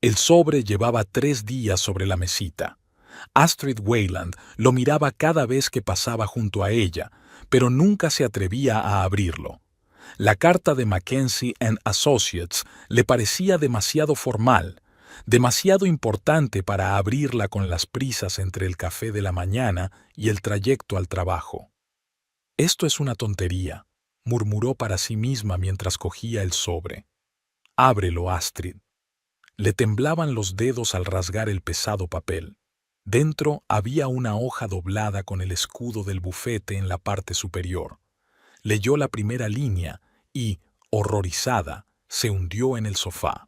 El sobre llevaba 3 días sobre la mesita. Astrid Wayland lo miraba cada vez que pasaba junto a ella, pero nunca se atrevía a abrirlo. La carta de Mackenzie and Associates le parecía demasiado formal, demasiado importante para abrirla con las prisas entre el café de la mañana y el trayecto al trabajo. «Esto es una tontería», murmuró para sí misma mientras cogía el sobre. «Ábrelo, Astrid». Le temblaban los dedos al rasgar el pesado papel. Dentro había una hoja doblada con el escudo del bufete en la parte superior. Leyó la primera línea y, horrorizada, se hundió en el sofá.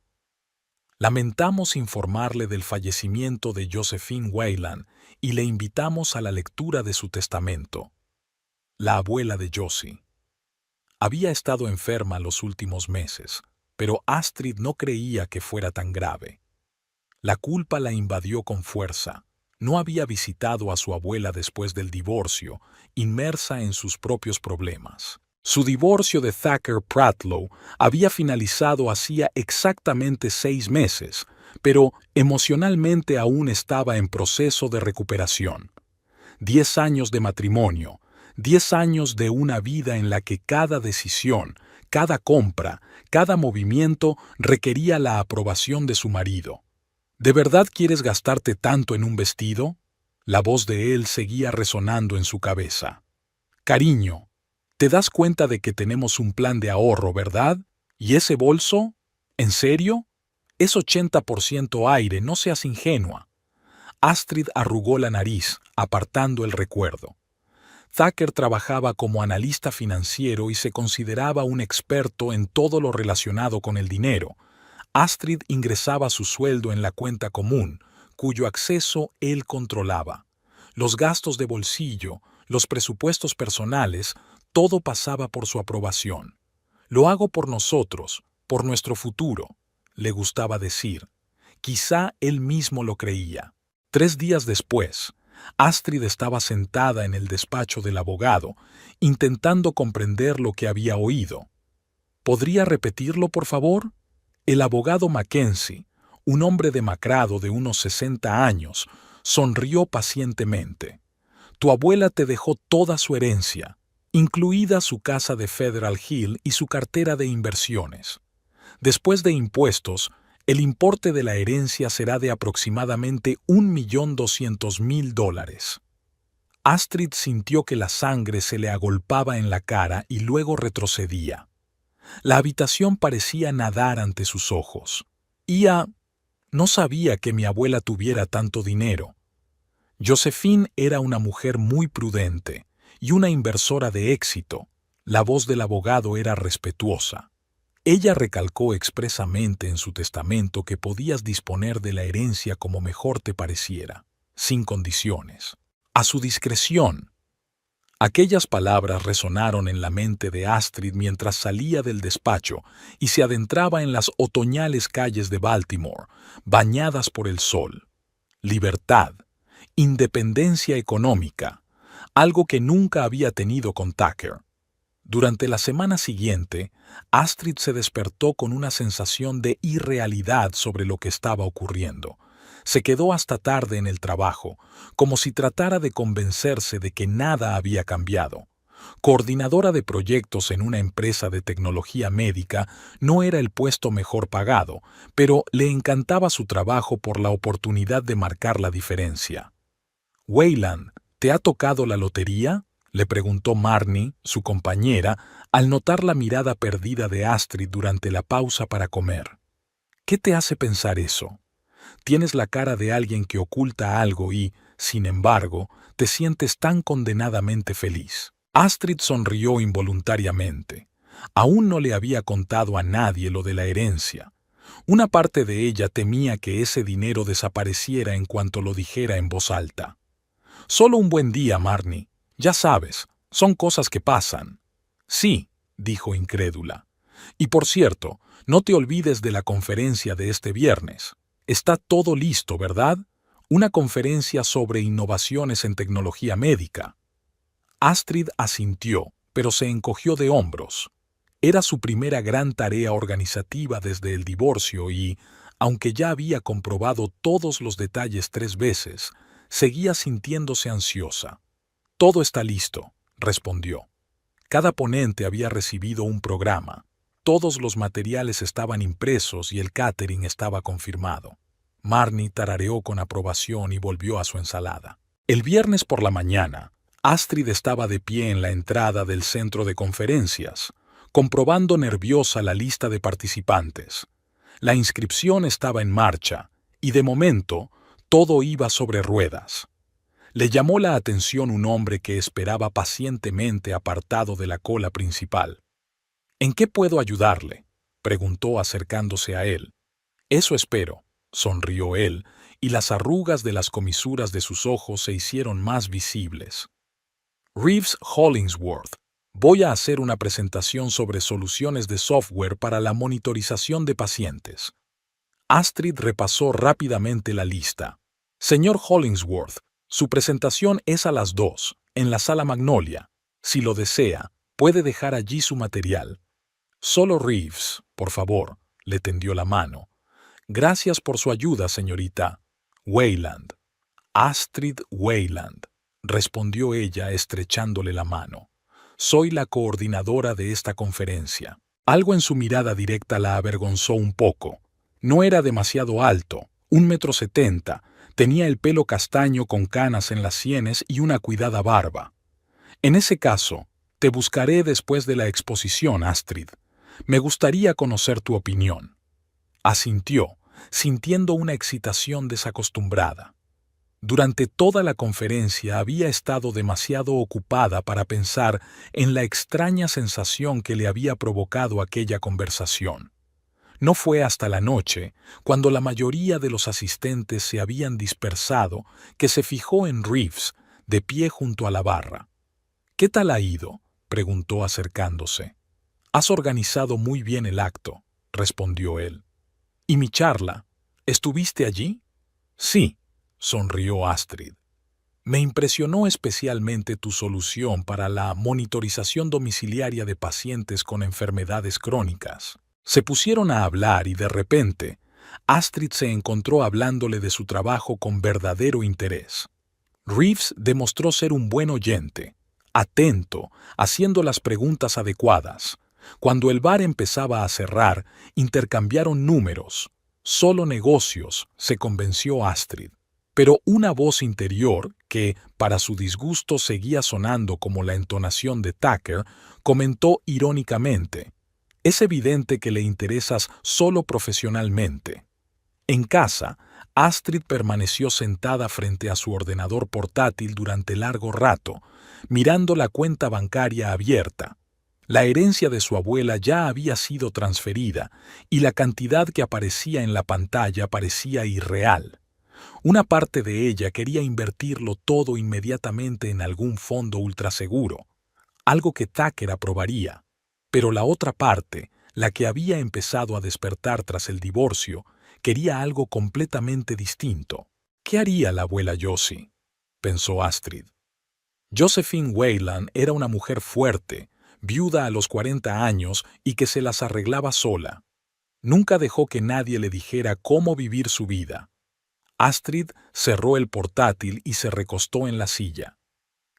Lamentamos informarle del fallecimiento de Josephine Wayland y le invitamos a la lectura de su testamento. La abuela de Josie. Había estado enferma los últimos meses, pero Astrid no creía que fuera tan grave. La culpa la invadió con fuerza. No había visitado a su abuela después del divorcio, inmersa en sus propios problemas. Su divorcio de Thacker Pratlow había finalizado hacía exactamente 6 meses, pero emocionalmente aún estaba en proceso de recuperación. 10 años de matrimonio, 10 años de una vida en la que cada decisión, cada compra, cada movimiento requería la aprobación de su marido. ¿De verdad quieres gastarte tanto en un vestido? La voz de él seguía resonando en su cabeza. Cariño, ¿te das cuenta de que tenemos un plan de ahorro, verdad? ¿Y ese bolso? ¿En serio? Es 80% aire, no seas ingenua. Astrid arrugó la nariz, apartando el recuerdo. Thacker trabajaba como analista financiero y se consideraba un experto en todo lo relacionado con el dinero. Astrid ingresaba su sueldo en la cuenta común, cuyo acceso él controlaba. Los gastos de bolsillo, los presupuestos personales, todo pasaba por su aprobación. «Lo hago por nosotros, por nuestro futuro», le gustaba decir. Quizá él mismo lo creía. 3 días después, Astrid estaba sentada en el despacho del abogado, intentando comprender lo que había oído. «¿Podría repetirlo, por favor?» El abogado Mackenzie, un hombre demacrado de unos 60 años, sonrió pacientemente. «Tu abuela te dejó toda su herencia, incluida su casa de Federal Hill y su cartera de inversiones. Después de impuestos, el importe de la herencia será de aproximadamente $1.200.000. Astrid sintió que la sangre se le agolpaba en la cara y luego retrocedía. La habitación parecía nadar ante sus ojos. No sabía que mi abuela tuviera tanto dinero. Josephine era una mujer muy prudente y una inversora de éxito. La voz del abogado era respetuosa. Ella recalcó expresamente en su testamento que podías disponer de la herencia como mejor te pareciera, sin condiciones. A su discreción. Aquellas palabras resonaron en la mente de Astrid mientras salía del despacho y se adentraba en las otoñales calles de Baltimore, bañadas por el sol. Libertad, independencia económica, algo que nunca había tenido con Thacker. Durante la semana siguiente, Astrid se despertó con una sensación de irrealidad sobre lo que estaba ocurriendo. Se quedó hasta tarde en el trabajo, como si tratara de convencerse de que nada había cambiado. Coordinadora de proyectos en una empresa de tecnología médica no era el puesto mejor pagado, pero le encantaba su trabajo por la oportunidad de marcar la diferencia. «Wayland, ¿te ha tocado la lotería?», le preguntó Marnie, su compañera, al notar la mirada perdida de Astrid durante la pausa para comer. «¿Qué te hace pensar eso? Tienes la cara de alguien que oculta algo y, sin embargo, te sientes tan condenadamente feliz». Astrid sonrió involuntariamente. Aún no le había contado a nadie lo de la herencia. Una parte de ella temía que ese dinero desapareciera en cuanto lo dijera en voz alta. «Solo un buen día, Marnie. Ya sabes, son cosas que pasan». «Sí», dijo incrédula. «Y por cierto, no te olvides de la conferencia de este viernes. Está todo listo, ¿verdad? Una conferencia sobre innovaciones en tecnología médica». Astrid asintió, pero se encogió de hombros. Era su primera gran tarea organizativa desde el divorcio y, Aunque ya había comprobado todos los detalles 3 veces, seguía sintiéndose ansiosa. «Todo está listo», respondió. Cada ponente había recibido un programa. Todos los materiales estaban impresos y el catering estaba confirmado. Marnie tarareó con aprobación y volvió a su ensalada. El viernes por la mañana, Astrid estaba de pie en la entrada del centro de conferencias, comprobando nerviosa la lista de participantes. La inscripción estaba en marcha, y de momento, todo iba sobre ruedas. Le llamó la atención un hombre que esperaba pacientemente apartado de la cola principal. «¿En qué puedo ayudarle?», preguntó acercándose a él. «Eso espero», sonrió él, y las arrugas de las comisuras de sus ojos se hicieron más visibles. «Reeves Hollingsworth, voy a hacer una presentación sobre soluciones de software para la monitorización de pacientes». Astrid repasó rápidamente la lista. «Señor Hollingsworth, su presentación es a las 2, en la sala Magnolia. Si lo desea, puede dejar allí su material». «Solo Reeves, por favor», le tendió la mano. «Gracias por su ayuda, señorita Wayland». «Astrid Wayland», respondió ella estrechándole la mano. «Soy la coordinadora de esta conferencia». Algo en su mirada directa la avergonzó un poco. No era demasiado alto, 1,70 m, tenía el pelo castaño con canas en las sienes y una cuidada barba. «En ese caso, te buscaré después de la exposición, Astrid. Me gustaría conocer tu opinión». Asintió, sintiendo una excitación desacostumbrada. Durante toda la conferencia había estado demasiado ocupada para pensar en la extraña sensación que le había provocado aquella conversación. No fue hasta la noche, cuando la mayoría de los asistentes se habían dispersado, que se fijó en Reeves, de pie junto a la barra. «¿Qué tal ha ido?», preguntó acercándose. «Has organizado muy bien el acto», respondió él. «¿Y mi charla? ¿Estuviste allí?». «Sí», sonrió Astrid. «Me impresionó especialmente tu solución para la monitorización domiciliaria de pacientes con enfermedades crónicas». Se pusieron a hablar y de repente, Astrid se encontró hablándole de su trabajo con verdadero interés. Reeves demostró ser un buen oyente, atento, haciendo las preguntas adecuadas. Cuando el bar empezaba a cerrar, intercambiaron números. «Solo negocios», se convenció Astrid. Pero una voz interior, que, para su disgusto, seguía sonando como la entonación de Tucker, comentó irónicamente: «Es evidente que le interesas solo profesionalmente». En casa, Astrid permaneció sentada frente a su ordenador portátil durante largo rato, mirando la cuenta bancaria abierta. La herencia de su abuela ya había sido transferida y la cantidad que aparecía en la pantalla parecía irreal. Una parte de ella quería invertirlo todo inmediatamente en algún fondo ultraseguro, algo que Tucker aprobaría. Pero la otra parte, la que había empezado a despertar tras el divorcio, quería algo completamente distinto. ¿Qué haría la abuela Josie?, pensó Astrid. Josephine Wayland era una mujer fuerte, viuda a los 40 años y que se las arreglaba sola. Nunca dejó que nadie le dijera cómo vivir su vida. Astrid cerró el portátil y se recostó en la silla.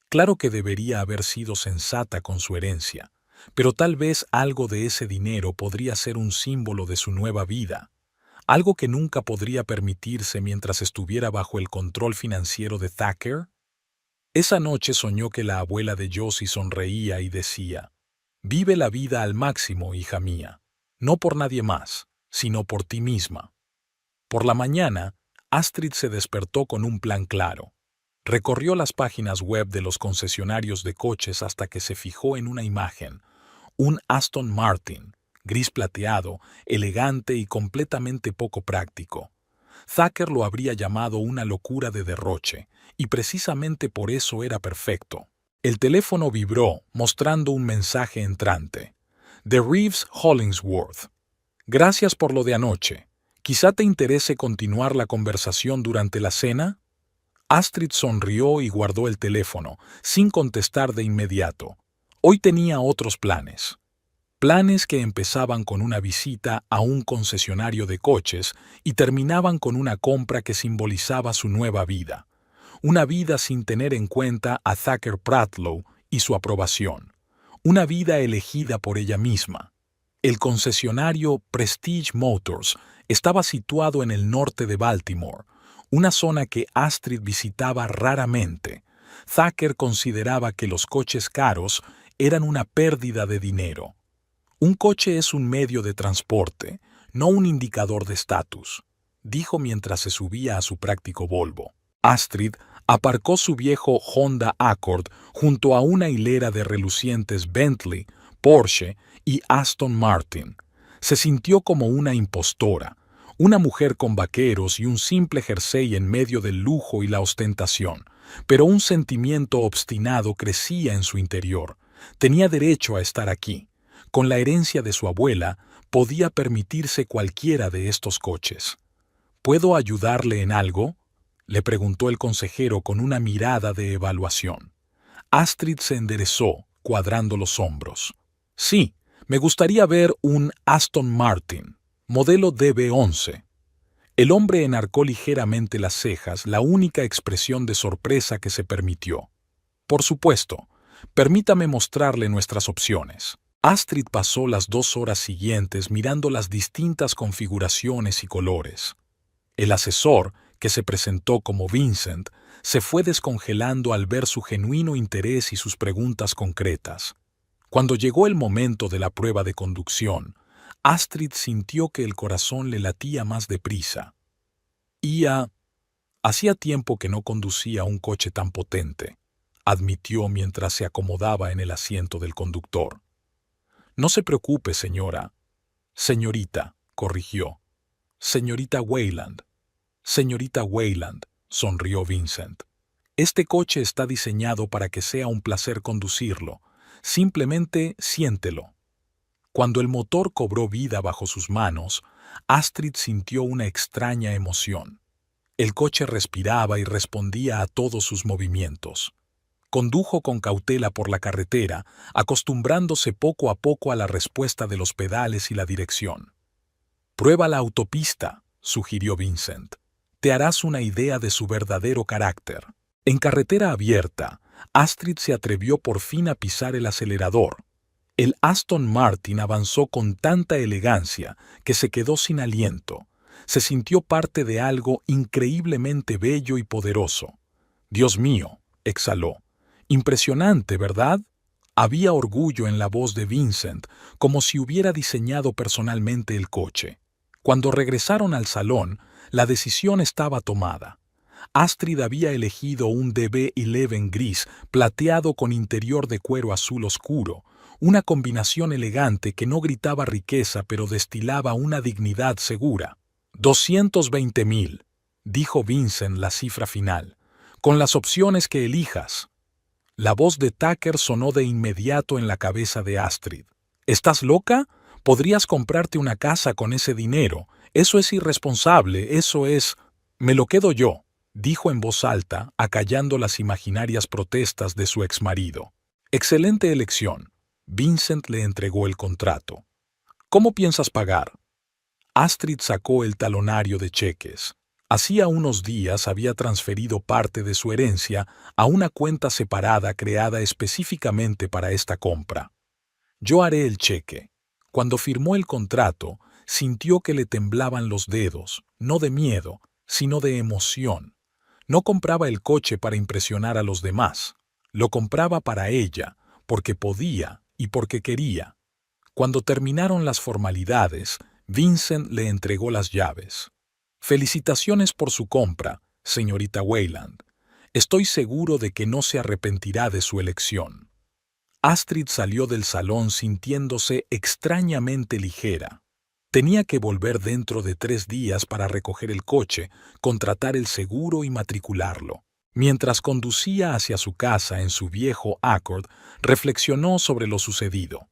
Claro que debería haber sido sensata con su herencia, pero tal vez algo de ese dinero podría ser un símbolo de su nueva vida, algo que nunca podría permitirse mientras estuviera bajo el control financiero de Tucker. Esa noche soñó que la abuela de Josie sonreía y decía: «Vive la vida al máximo, hija mía, no por nadie más, sino por ti misma». Por la mañana, Astrid se despertó con un plan claro. Recorrió las páginas web de los concesionarios de coches hasta que se fijó en una imagen: un Aston Martin, gris plateado, elegante y completamente poco práctico. Tucker lo habría llamado una locura de derroche, y precisamente por eso era perfecto. El teléfono vibró, mostrando un mensaje entrante. De Reeves Hollingsworth. «Gracias por lo de anoche. Quizá te interese continuar la conversación durante la cena». Astrid sonrió y guardó el teléfono, sin contestar de inmediato. Hoy tenía otros planes. Planes que empezaban con una visita a un concesionario de coches y terminaban con una compra que simbolizaba su nueva vida. Una vida sin tener en cuenta a Thacker Pratlow y su aprobación. Una vida elegida por ella misma. El concesionario Prestige Motors estaba situado en el norte de Baltimore, una zona que Astrid visitaba raramente. Thacker consideraba que los coches caros eran una pérdida de dinero. Un coche es un medio de transporte, no un indicador de estatus, dijo mientras se subía a su práctico Volvo. Astrid aparcó su viejo Honda Accord junto a una hilera de relucientes Bentley, Porsche y Aston Martin. Se sintió como una impostora, una mujer con vaqueros y un simple jersey en medio del lujo y la ostentación, pero un sentimiento obstinado crecía en su interior. Tenía derecho a estar aquí. Con la herencia de su abuela, podía permitirse cualquiera de estos coches. ¿Puedo ayudarle en algo?, le preguntó el consejero con una mirada de evaluación. Astrid se enderezó, cuadrando los hombros. Sí, me gustaría ver un Aston Martin, modelo DB11. El hombre enarcó ligeramente las cejas, la única expresión de sorpresa que se permitió. Por supuesto, permítame mostrarle nuestras opciones. Astrid pasó las 2 horas siguientes mirando las distintas configuraciones y colores. El asesor, que se presentó como Vincent, se fue descongelando al ver su genuino interés y sus preguntas concretas. Cuando llegó el momento de la prueba de conducción, Astrid sintió que el corazón le latía más deprisa. Hacía tiempo que no conducía un coche tan potente, admitió mientras se acomodaba en el asiento del conductor. No se preocupe, señora. Señorita, corrigió. Señorita Wayland. Señorita Wayland, sonrió Vincent. Este coche está diseñado para que sea un placer conducirlo. Simplemente siéntelo. Cuando el motor cobró vida bajo sus manos, Astrid sintió una extraña emoción. El coche respiraba y respondía a todos sus movimientos. Condujo con cautela por la carretera, acostumbrándose poco a poco a la respuesta de los pedales y la dirección. «Prueba la autopista», sugirió Vincent. «Te harás una idea de su verdadero carácter». En carretera abierta, Astrid se atrevió por fin a pisar el acelerador. El Aston Martin avanzó con tanta elegancia que se quedó sin aliento. Se sintió parte de algo increíblemente bello y poderoso. «Dios mío», exhaló. «Impresionante, ¿verdad?». Había orgullo en la voz de Vincent, como si hubiera diseñado personalmente el coche. Cuando regresaron al salón, la decisión estaba tomada. Astrid había elegido un DB11 gris plateado con interior de cuero azul oscuro, una combinación elegante que no gritaba riqueza pero destilaba una dignidad segura. 220.000, dijo Vincent la cifra final, con las opciones que elijas. La voz de Thacker sonó de inmediato en la cabeza de Astrid. ¿Estás loca? Podrías comprarte una casa con ese dinero. Eso es irresponsable, eso es... Me lo quedo yo, dijo en voz alta, acallando las imaginarias protestas de su exmarido. Excelente elección. Vincent le entregó el contrato. ¿Cómo piensas pagar? Astrid sacó el talonario de cheques. Hacía unos días había transferido parte de su herencia a una cuenta separada creada específicamente para esta compra. Yo haré el cheque. Cuando firmó el contrato, sintió que le temblaban los dedos, no de miedo, sino de emoción. No compraba el coche para impresionar a los demás. Lo compraba para ella, porque podía y porque quería. Cuando terminaron las formalidades, Vincent le entregó las llaves. «Felicitaciones por su compra, señorita Wayland. Estoy seguro de que no se arrepentirá de su elección». Astrid salió del salón sintiéndose extrañamente ligera. Tenía que volver dentro de 3 días para recoger el coche, contratar el seguro y matricularlo. Mientras conducía hacia su casa en su viejo Accord, reflexionó sobre lo sucedido.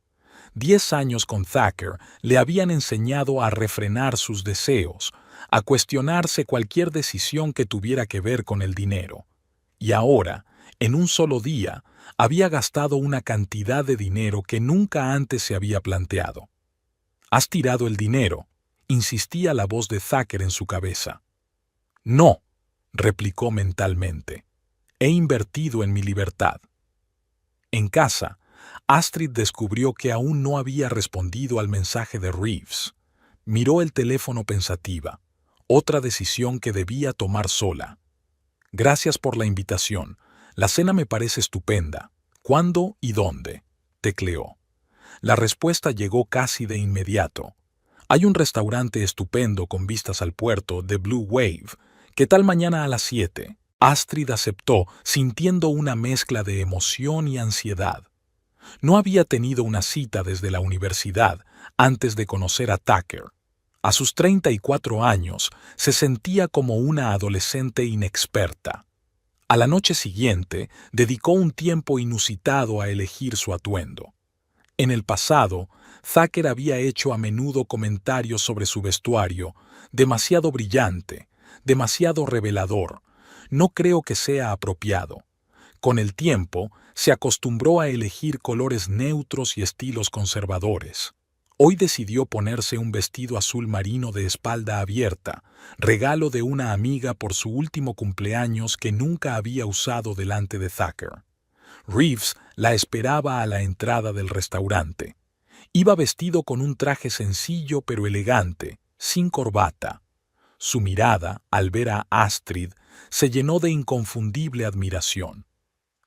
10 años con Thacker le habían enseñado a refrenar sus deseos, a cuestionarse cualquier decisión que tuviera que ver con el dinero. Y ahora, En un solo día, había gastado una cantidad de dinero que nunca antes se había planteado. «Has tirado el dinero», insistía la voz de Thacker en su cabeza. «No», replicó mentalmente. «He invertido en mi libertad». En casa, Astrid descubrió que aún no había respondido al mensaje de Reeves. Miró el teléfono pensativa. Otra decisión que debía tomar sola. «Gracias por la invitación. La cena me parece estupenda. ¿Cuándo y dónde?», tecleó. La respuesta llegó casi de inmediato. «Hay un restaurante estupendo con vistas al puerto de Blue Wave. ¿Qué tal mañana a las 7? Astrid aceptó, sintiendo una mezcla de emoción y ansiedad. No había tenido una cita desde la universidad antes de conocer a Tucker. A sus 34 años, se sentía como una adolescente inexperta. A la noche siguiente, dedicó un tiempo inusitado a elegir su atuendo. En el pasado, Thacker había hecho a menudo comentarios sobre su vestuario, demasiado brillante, demasiado revelador. No creo que sea apropiado. Con el tiempo, se acostumbró a elegir colores neutros y estilos conservadores. Hoy decidió ponerse un vestido azul marino de espalda abierta, regalo de una amiga por su último cumpleaños que nunca había usado delante de Thacker. Reeves la esperaba a la entrada del restaurante. Iba vestido con un traje sencillo pero elegante, sin corbata. Su mirada, al ver a Astrid, se llenó de inconfundible admiración.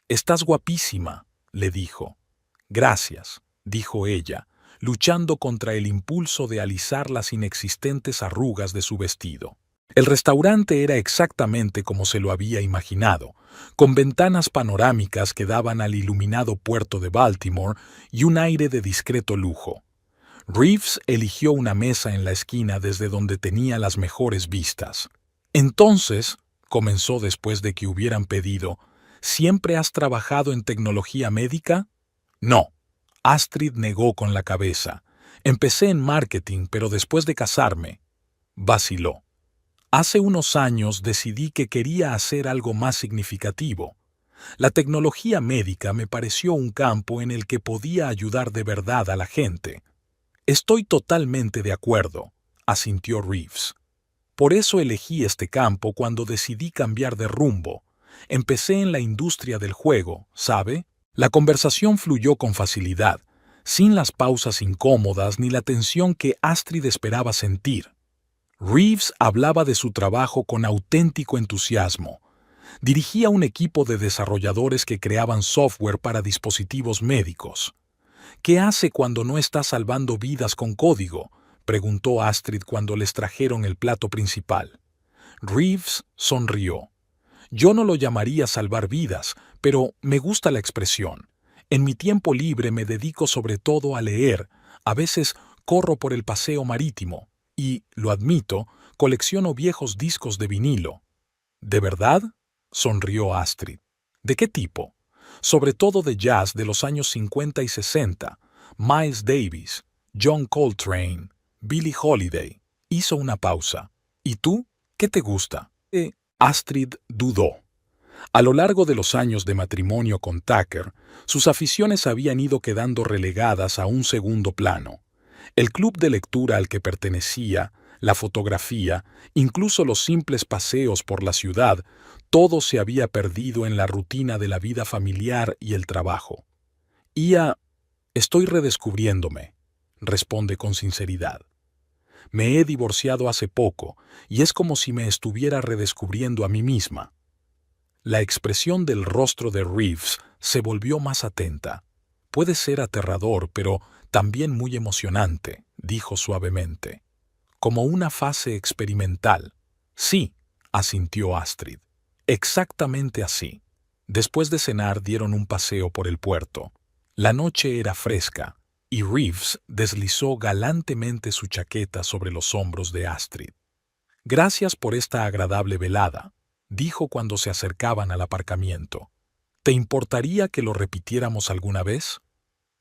«Estás guapísima», le dijo. «Gracias», dijo ella, luchando contra el impulso de alisar las inexistentes arrugas de su vestido. El restaurante era exactamente como se lo había imaginado, con ventanas panorámicas que daban al iluminado puerto de Baltimore y un aire de discreto lujo. Reeves eligió una mesa en la esquina desde donde tenía las mejores vistas. «Entonces», comenzó después de que hubieran pedido, «¿siempre has trabajado en tecnología médica?» «No», Astrid negó con la cabeza. «Empecé en marketing, pero después de casarme». Vaciló. «Hace unos años decidí que quería hacer algo más significativo. La tecnología médica me pareció un campo en el que podía ayudar de verdad a la gente». «Estoy totalmente de acuerdo», asintió Reeves. «Por eso elegí este campo cuando decidí cambiar de rumbo. Empecé en la industria del juego, ¿sabe?». La conversación fluyó con facilidad, sin las pausas incómodas ni la tensión que Astrid esperaba sentir. Reeves hablaba de su trabajo con auténtico entusiasmo. Dirigía un equipo de desarrolladores que creaban software para dispositivos médicos. «¿Qué hace cuando no está salvando vidas con código?», preguntó Astrid cuando les trajeron el plato principal. Reeves sonrió. «Yo no lo llamaría salvar vidas, pero me gusta la expresión. En mi tiempo libre me dedico sobre todo a leer, a veces corro por el paseo marítimo y, lo admito, colecciono viejos discos de vinilo». «¿De verdad?», sonrió Astrid. «¿De qué tipo?». «Sobre todo de jazz de los años 50 y 60, Miles Davis, John Coltrane, Billie Holiday». Hizo una pausa. «¿Y tú? ¿Qué te gusta?». Astrid dudó. A lo largo de los años de matrimonio con Tucker, sus aficiones habían ido quedando relegadas a un segundo plano. El club de lectura al que pertenecía, la fotografía, incluso los simples paseos por la ciudad, todo se había perdido en la rutina de la vida familiar y el trabajo. «Estoy redescubriéndome», responde con sinceridad. «Me he divorciado hace poco y es como si me estuviera redescubriendo a mí misma». La expresión del rostro de Reeves se volvió más atenta. «Puede ser aterrador, pero también muy emocionante», dijo suavemente. «Como una fase experimental». «Sí», asintió Astrid. «Exactamente así». Después de cenar dieron un paseo por el puerto. La noche era fresca y Reeves deslizó galantemente su chaqueta sobre los hombros de Astrid. «Gracias por esta agradable velada», dijo cuando se acercaban al aparcamiento. «¿Te importaría que lo repitiéramos alguna vez?».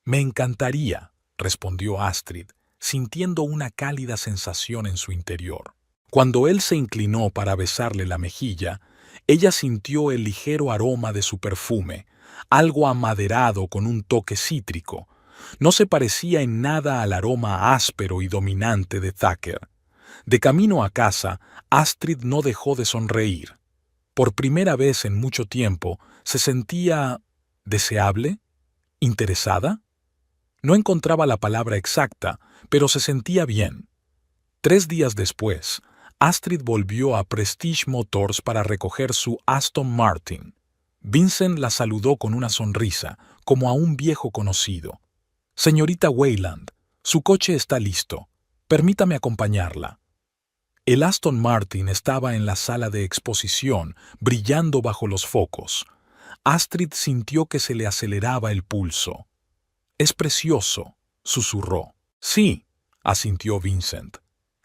«Me encantaría», respondió Astrid, sintiendo una cálida sensación en su interior. Cuando él se inclinó para besarle la mejilla, ella sintió el ligero aroma de su perfume, algo amaderado con un toque cítrico. No se parecía en nada al aroma áspero y dominante de Thacker. De camino a casa, Astrid no dejó de sonreír. Por primera vez en mucho tiempo, se sentía deseable, interesada. No encontraba la palabra exacta, pero se sentía bien. 3 días después, Astrid volvió a Prestige Motors para recoger su Aston Martin. Vincent la saludó con una sonrisa, como a un viejo conocido. «Señorita Wayland, su coche está listo. Permítame acompañarla». El Aston Martin estaba en la sala de exposición, brillando bajo los focos. Astrid sintió que se le aceleraba el pulso. «Es precioso», susurró. «Sí», asintió Vincent.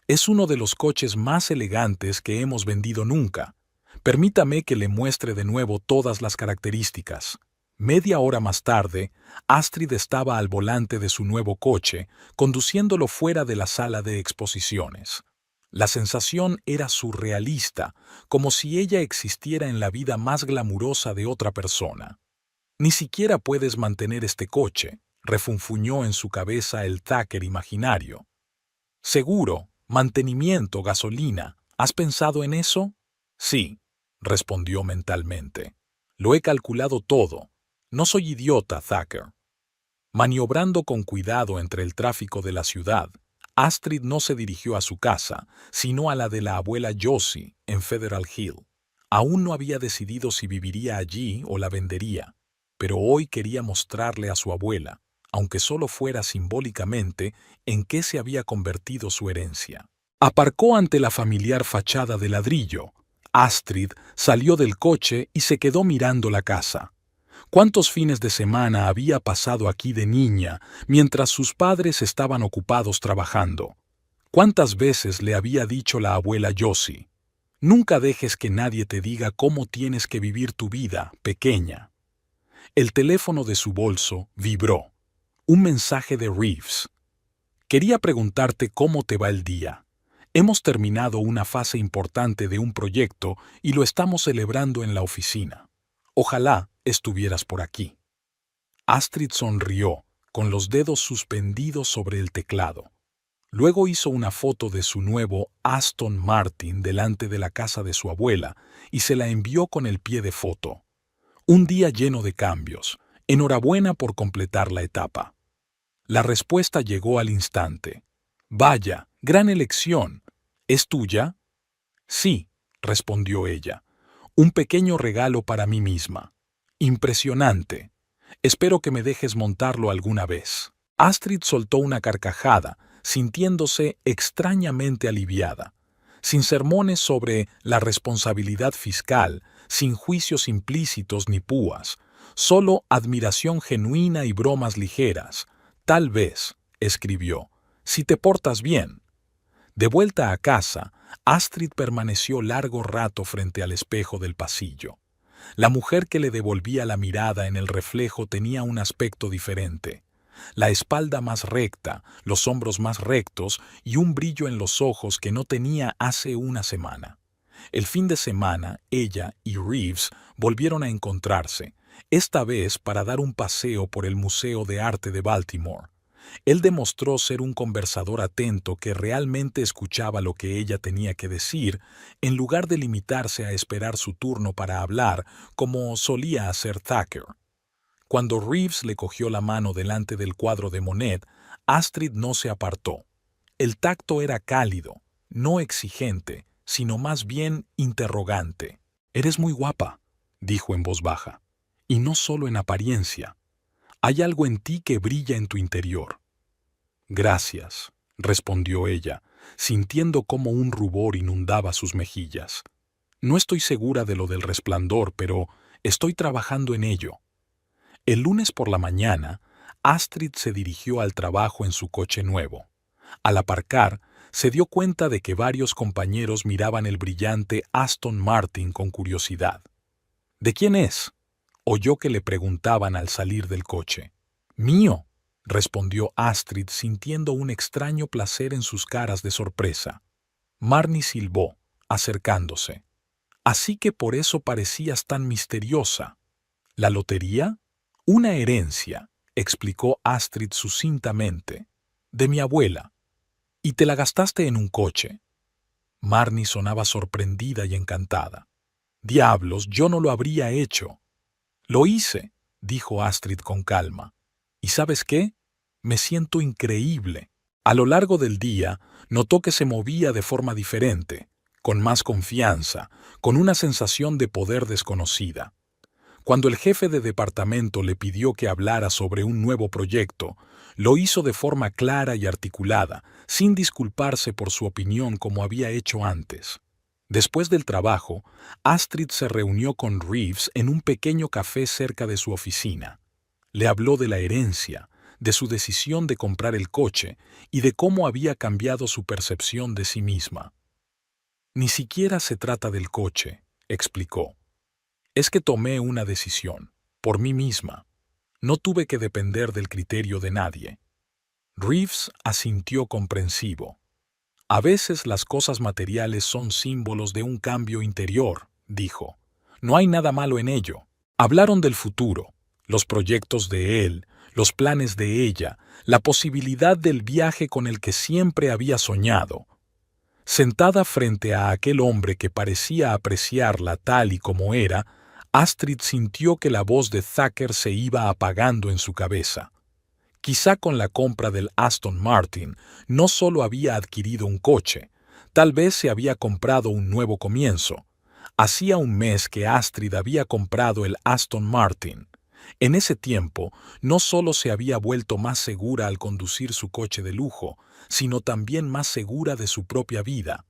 «Es uno de los coches más elegantes que hemos vendido nunca. Permítame que le muestre de nuevo todas las características». Media hora más tarde, Astrid estaba al volante de su nuevo coche, conduciéndolo fuera de la sala de exposiciones. La sensación era surrealista, como si ella existiera en la vida más glamurosa de otra persona. «Ni siquiera puedes mantener este coche», refunfuñó en su cabeza el Thacker imaginario. «Seguro, mantenimiento, gasolina. ¿Has pensado en eso?» «Sí», respondió mentalmente. «Lo he calculado todo. No soy idiota, Thacker». Maniobrando con cuidado entre el tráfico de la ciudad, Astrid no se dirigió a su casa, sino a la de la abuela Josie, en Federal Hill. Aún no había decidido si viviría allí o la vendería, pero hoy quería mostrarle a su abuela, aunque solo fuera simbólicamente, en qué se había convertido su herencia. Aparcó ante la familiar fachada de ladrillo. Astrid salió del coche y se quedó mirando la casa. ¿Cuántos fines de semana había pasado aquí de niña mientras sus padres estaban ocupados trabajando? ¿Cuántas veces le había dicho la abuela Josie: «Nunca dejes que nadie te diga cómo tienes que vivir tu vida, pequeña»? El teléfono de su bolso vibró. Un mensaje de Reeves. «Quería preguntarte cómo te va el día. Hemos terminado una fase importante de un proyecto y lo estamos celebrando en la oficina. Ojalá estuvieras por aquí». Astrid sonrió, con los dedos suspendidos sobre el teclado. Luego hizo una foto de su nuevo Aston Martin delante de la casa de su abuela y se la envió con el pie de foto. «Un día lleno de cambios. Enhorabuena por completar la etapa». La respuesta llegó al instante. «Vaya, gran elección. ¿Es tuya?» «Sí», respondió ella. «Un pequeño regalo para mí misma. Impresionante. Espero que me dejes montarlo alguna vez». Astrid soltó una carcajada, sintiéndose extrañamente aliviada. Sin sermones sobre la responsabilidad fiscal, sin juicios implícitos ni púas, solo admiración genuina y bromas ligeras. «Tal vez», escribió, «si te portas bien». De vuelta a casa, Astrid permaneció largo rato frente al espejo del pasillo. La mujer que le devolvía la mirada en el reflejo tenía un aspecto diferente. La espalda más recta, los hombros más rectos y un brillo en los ojos que no tenía hace una semana. El fin de semana, ella y Reeves volvieron a encontrarse, esta vez para dar un paseo por el Museo de Arte de Baltimore. Él demostró ser un conversador atento que realmente escuchaba lo que ella tenía que decir, en lugar de limitarse a esperar su turno para hablar, como solía hacer Thacker. Cuando Reeves le cogió la mano delante del cuadro de Monet, Astrid no se apartó. El tacto era cálido, no exigente, sino más bien interrogante. «Eres muy guapa», dijo en voz baja, «y no solo en apariencia. Hay algo en ti que brilla en tu interior». «Gracias», respondió ella, sintiendo cómo un rubor inundaba sus mejillas. «No estoy segura de lo del resplandor, pero estoy trabajando en ello». El lunes por la mañana, Astrid se dirigió al trabajo en su coche nuevo. Al aparcar, se dio cuenta de que varios compañeros miraban el brillante Aston Martin con curiosidad. «¿De quién es?», oyó que le preguntaban al salir del coche. «Mío», respondió Astrid sintiendo un extraño placer en sus caras de sorpresa. Marnie silbó, acercándose. Así que por eso parecías tan misteriosa. ¿La lotería? Una herencia, explicó Astrid sucintamente. De mi abuela. Y te la gastaste en un coche. Marnie sonaba sorprendida y encantada. Diablos, yo no lo habría hecho. Lo hice, dijo Astrid con calma. ¿Y sabes qué? Me siento increíble. A lo largo del día, notó que se movía de forma diferente, con más confianza, con una sensación de poder desconocida. Cuando el jefe de departamento le pidió que hablara sobre un nuevo proyecto, lo hizo de forma clara y articulada, sin disculparse por su opinión como había hecho antes. Después del trabajo, Astrid se reunió con Reeves en un pequeño café cerca de su oficina. Le habló de la herencia, de su decisión de comprar el coche y de cómo había cambiado su percepción de sí misma. Ni siquiera se trata del coche, explicó. Es que tomé una decisión, por mí misma. No tuve que depender del criterio de nadie. Reeves asintió comprensivo. A veces las cosas materiales son símbolos de un cambio interior, dijo. No hay nada malo en ello. Hablaron del futuro, los proyectos de él, los planes de ella, la posibilidad del viaje con el que siempre había soñado. Sentada frente a aquel hombre que parecía apreciarla tal y como era, Astrid sintió que la voz de Thacker se iba apagando en su cabeza. Quizá con la compra del Aston Martin no solo había adquirido un coche, tal vez se había comprado un nuevo comienzo. Hacía un mes que Astrid había comprado el Aston Martin. En ese tiempo, no solo se había vuelto más segura al conducir su coche de lujo, sino también más segura de su propia vida.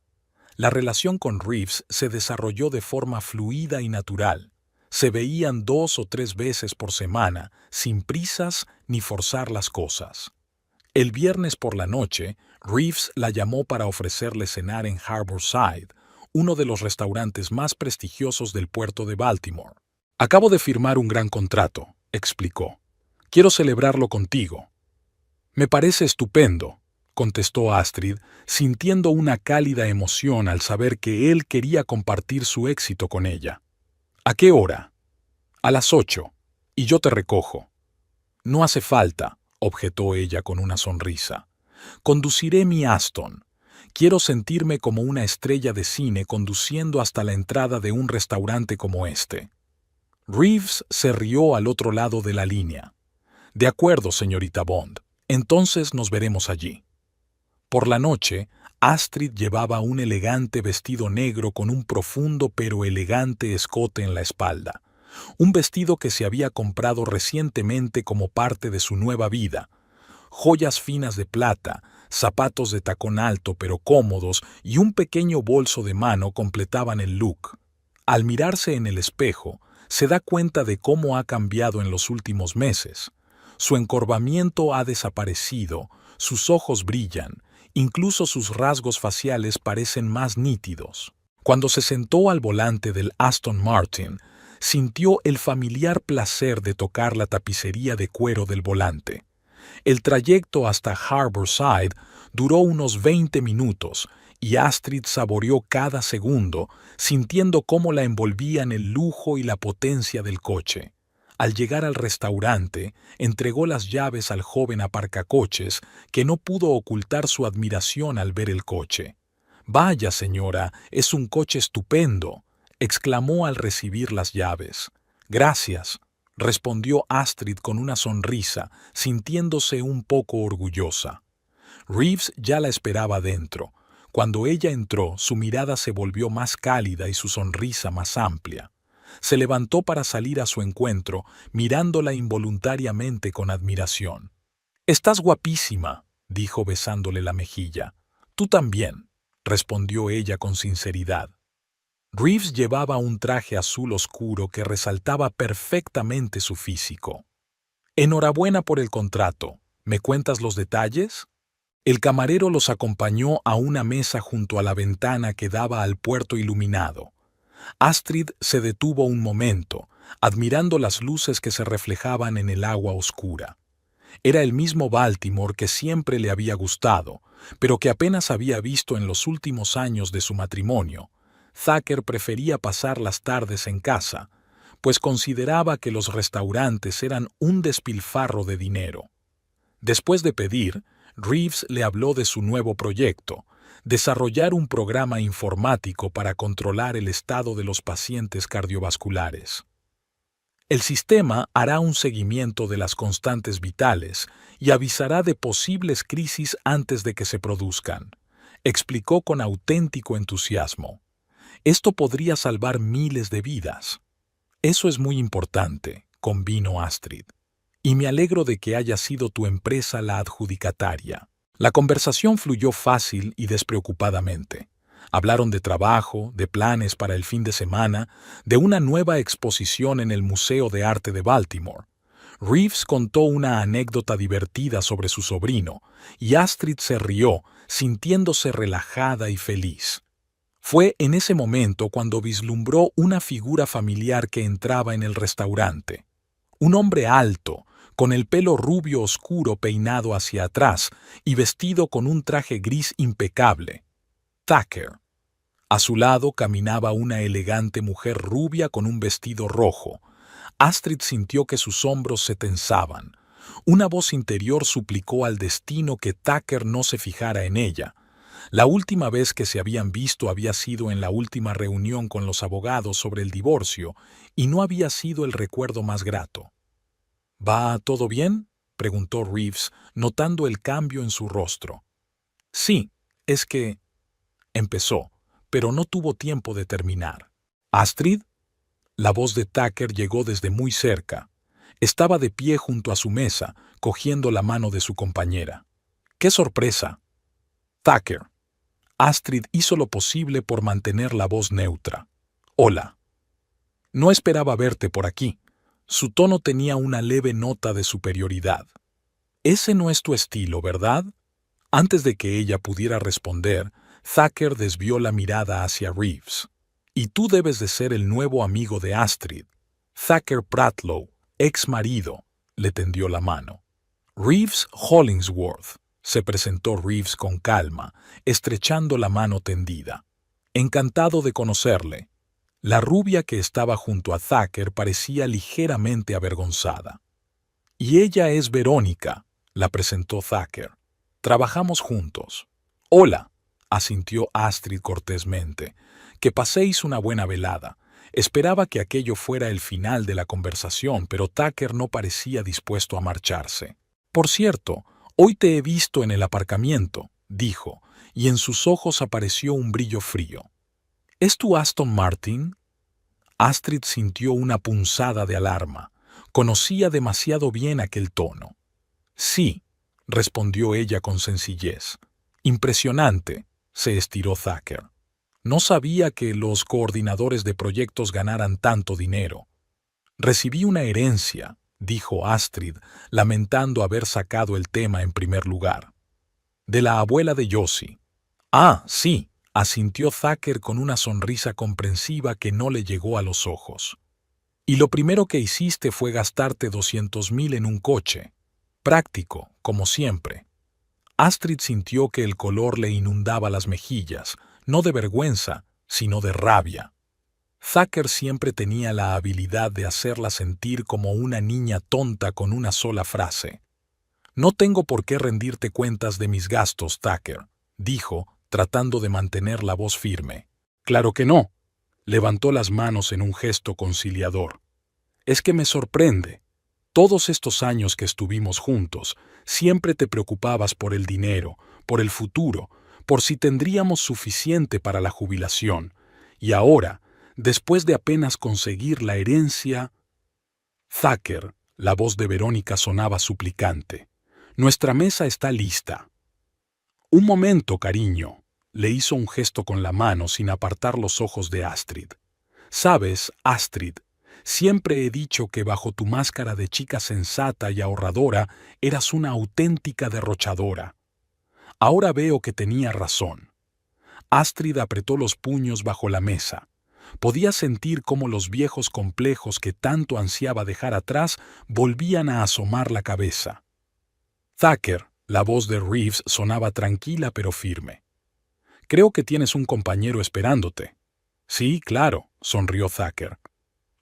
La relación con Reeves se desarrolló de forma fluida y natural. Se veían 2 o 3 veces por semana, sin prisas ni forzar las cosas. El viernes por la noche, Reeves la llamó para ofrecerle cenar en Harborside, uno de los restaurantes más prestigiosos del puerto de Baltimore. Acabo de firmar un gran contrato, explicó. Quiero celebrarlo contigo. Me parece estupendo, contestó Astrid, sintiendo una cálida emoción al saber que él quería compartir su éxito con ella. ¿A qué hora? A las 8, y yo te recojo. No hace falta, objetó ella con una sonrisa. Conduciré mi Aston. Quiero sentirme como una estrella de cine conduciendo hasta la entrada de un restaurante como este. Reeves se rió al otro lado de la línea. De acuerdo, señorita Bond. Entonces nos veremos allí. Por la noche, Astrid llevaba un elegante vestido negro con un profundo pero elegante escote en la espalda. Un vestido que se había comprado recientemente como parte de su nueva vida. Joyas finas de plata, zapatos de tacón alto pero cómodos y un pequeño bolso de mano completaban el look. Al mirarse en el espejo, se da cuenta de cómo ha cambiado en los últimos meses. Su encorvamiento ha desaparecido, sus ojos brillan, incluso sus rasgos faciales parecen más nítidos. Cuando se sentó al volante del Aston Martin, sintió el familiar placer de tocar la tapicería de cuero del volante. El trayecto hasta Harborside duró unos 20 minutos y Astrid saboreó cada segundo, sintiendo cómo la envolvían el lujo y la potencia del coche. Al llegar al restaurante, entregó las llaves al joven aparcacoches, que no pudo ocultar su admiración al ver el coche. «Vaya, señora, es un coche estupendo», exclamó al recibir las llaves. «Gracias», respondió Astrid con una sonrisa, sintiéndose un poco orgullosa. Reeves ya la esperaba dentro. Cuando ella entró, su mirada se volvió más cálida y su sonrisa más amplia. Se levantó para salir a su encuentro, mirándola involuntariamente con admiración. «Estás guapísima», dijo besándole la mejilla. «Tú también», respondió ella con sinceridad. Reeves llevaba un traje azul oscuro que resaltaba perfectamente su físico. «Enhorabuena por el contrato. ¿Me cuentas los detalles?» El camarero los acompañó a una mesa junto a la ventana que daba al puerto iluminado. Astrid se detuvo un momento, admirando las luces que se reflejaban en el agua oscura. Era el mismo Baltimore que siempre le había gustado, pero que apenas había visto en los últimos años de su matrimonio. Thacker prefería pasar las tardes en casa, pues consideraba que los restaurantes eran un despilfarro de dinero. Después de pedir, Reeves le habló de su nuevo proyecto: desarrollar un programa informático para controlar el estado de los pacientes cardiovasculares. El sistema hará un seguimiento de las constantes vitales y avisará de posibles crisis antes de que se produzcan, explicó con auténtico entusiasmo. Esto podría salvar miles de vidas. Eso es muy importante, convino Astrid. Y me alegro de que haya sido tu empresa la adjudicataria. La conversación fluyó fácil y despreocupadamente. Hablaron de trabajo, de planes para el fin de semana, de una nueva exposición en el Museo de Arte de Baltimore. Reeves contó una anécdota divertida sobre su sobrino, y Astrid se rió, sintiéndose relajada y feliz. Fue en ese momento cuando vislumbró una figura familiar que entraba en el restaurante. Un hombre alto, con el pelo rubio oscuro peinado hacia atrás y vestido con un traje gris impecable. Thacker. A su lado caminaba una elegante mujer rubia con un vestido rojo. Astrid sintió que sus hombros se tensaban. Una voz interior suplicó al destino que Thacker no se fijara en ella. La última vez que se habían visto había sido en la última reunión con los abogados sobre el divorcio, y no había sido el recuerdo más grato. ¿Va todo bien?, preguntó Reeves, notando el cambio en su rostro. Sí, es que... empezó, pero no tuvo tiempo de terminar. ¿Astrid? La voz de Thacker llegó desde muy cerca. Estaba de pie junto a su mesa, cogiendo la mano de su compañera. ¡Qué sorpresa! Thacker. Astrid hizo lo posible por mantener la voz neutra. Hola. No esperaba verte por aquí. Su tono tenía una leve nota de superioridad. Ese no es tu estilo, ¿verdad? Antes de que ella pudiera responder, Thacker desvió la mirada hacia Reeves. Y tú debes de ser el nuevo amigo de Astrid. Thacker Pratlow, ex marido, le tendió la mano. Reeves Hollingsworth, se presentó Reeves con calma, estrechando la mano tendida. Encantado de conocerle. La rubia que estaba junto a Thacker parecía ligeramente avergonzada. Y ella es Verónica, la presentó Thacker. Trabajamos juntos. Hola, asintió Astrid cortésmente. Que paséis una buena velada. Esperaba que aquello fuera el final de la conversación, pero Thacker no parecía dispuesto a marcharse. Por cierto, hoy te he visto en el aparcamiento, dijo, y en sus ojos apareció un brillo frío. ¿Es tu Aston Martin? Astrid sintió una punzada de alarma. Conocía demasiado bien aquel tono. Sí, respondió ella con sencillez. Impresionante, se estiró Thacker. No sabía que los coordinadores de proyectos ganaran tanto dinero. Recibí una herencia, dijo Astrid, lamentando haber sacado el tema en primer lugar. De la abuela de Josie. Ah, sí, asintió Thacker con una sonrisa comprensiva que no le llegó a los ojos. Y lo primero que hiciste fue gastarte 200.000 en un coche. Práctico, como siempre. Astrid sintió que el color le inundaba las mejillas, no de vergüenza, sino de rabia. Thacker siempre tenía la habilidad de hacerla sentir como una niña tonta con una sola frase. No tengo por qué rendirte cuentas de mis gastos, Thacker, dijo, tratando de mantener la voz firme. Claro que no. Levantó las manos en un gesto conciliador. Es que me sorprende. Todos estos años que estuvimos juntos, siempre te preocupabas por el dinero, por el futuro, por si tendríamos suficiente para la jubilación. Y ahora, después de apenas conseguir la herencia... Thacker, la voz de Verónica sonaba suplicante. Nuestra mesa está lista. Un momento, cariño. Le hizo un gesto con la mano sin apartar los ojos de Astrid. Sabes, Astrid, siempre he dicho que bajo tu máscara de chica sensata y ahorradora eras una auténtica derrochadora. Ahora veo que tenía razón. Astrid apretó los puños bajo la mesa. Podía sentir cómo los viejos complejos que tanto ansiaba dejar atrás volvían a asomar la cabeza. Thacker, la voz de Reeves sonaba tranquila pero firme. Creo que tienes un compañero esperándote. Sí, claro, sonrió Thacker.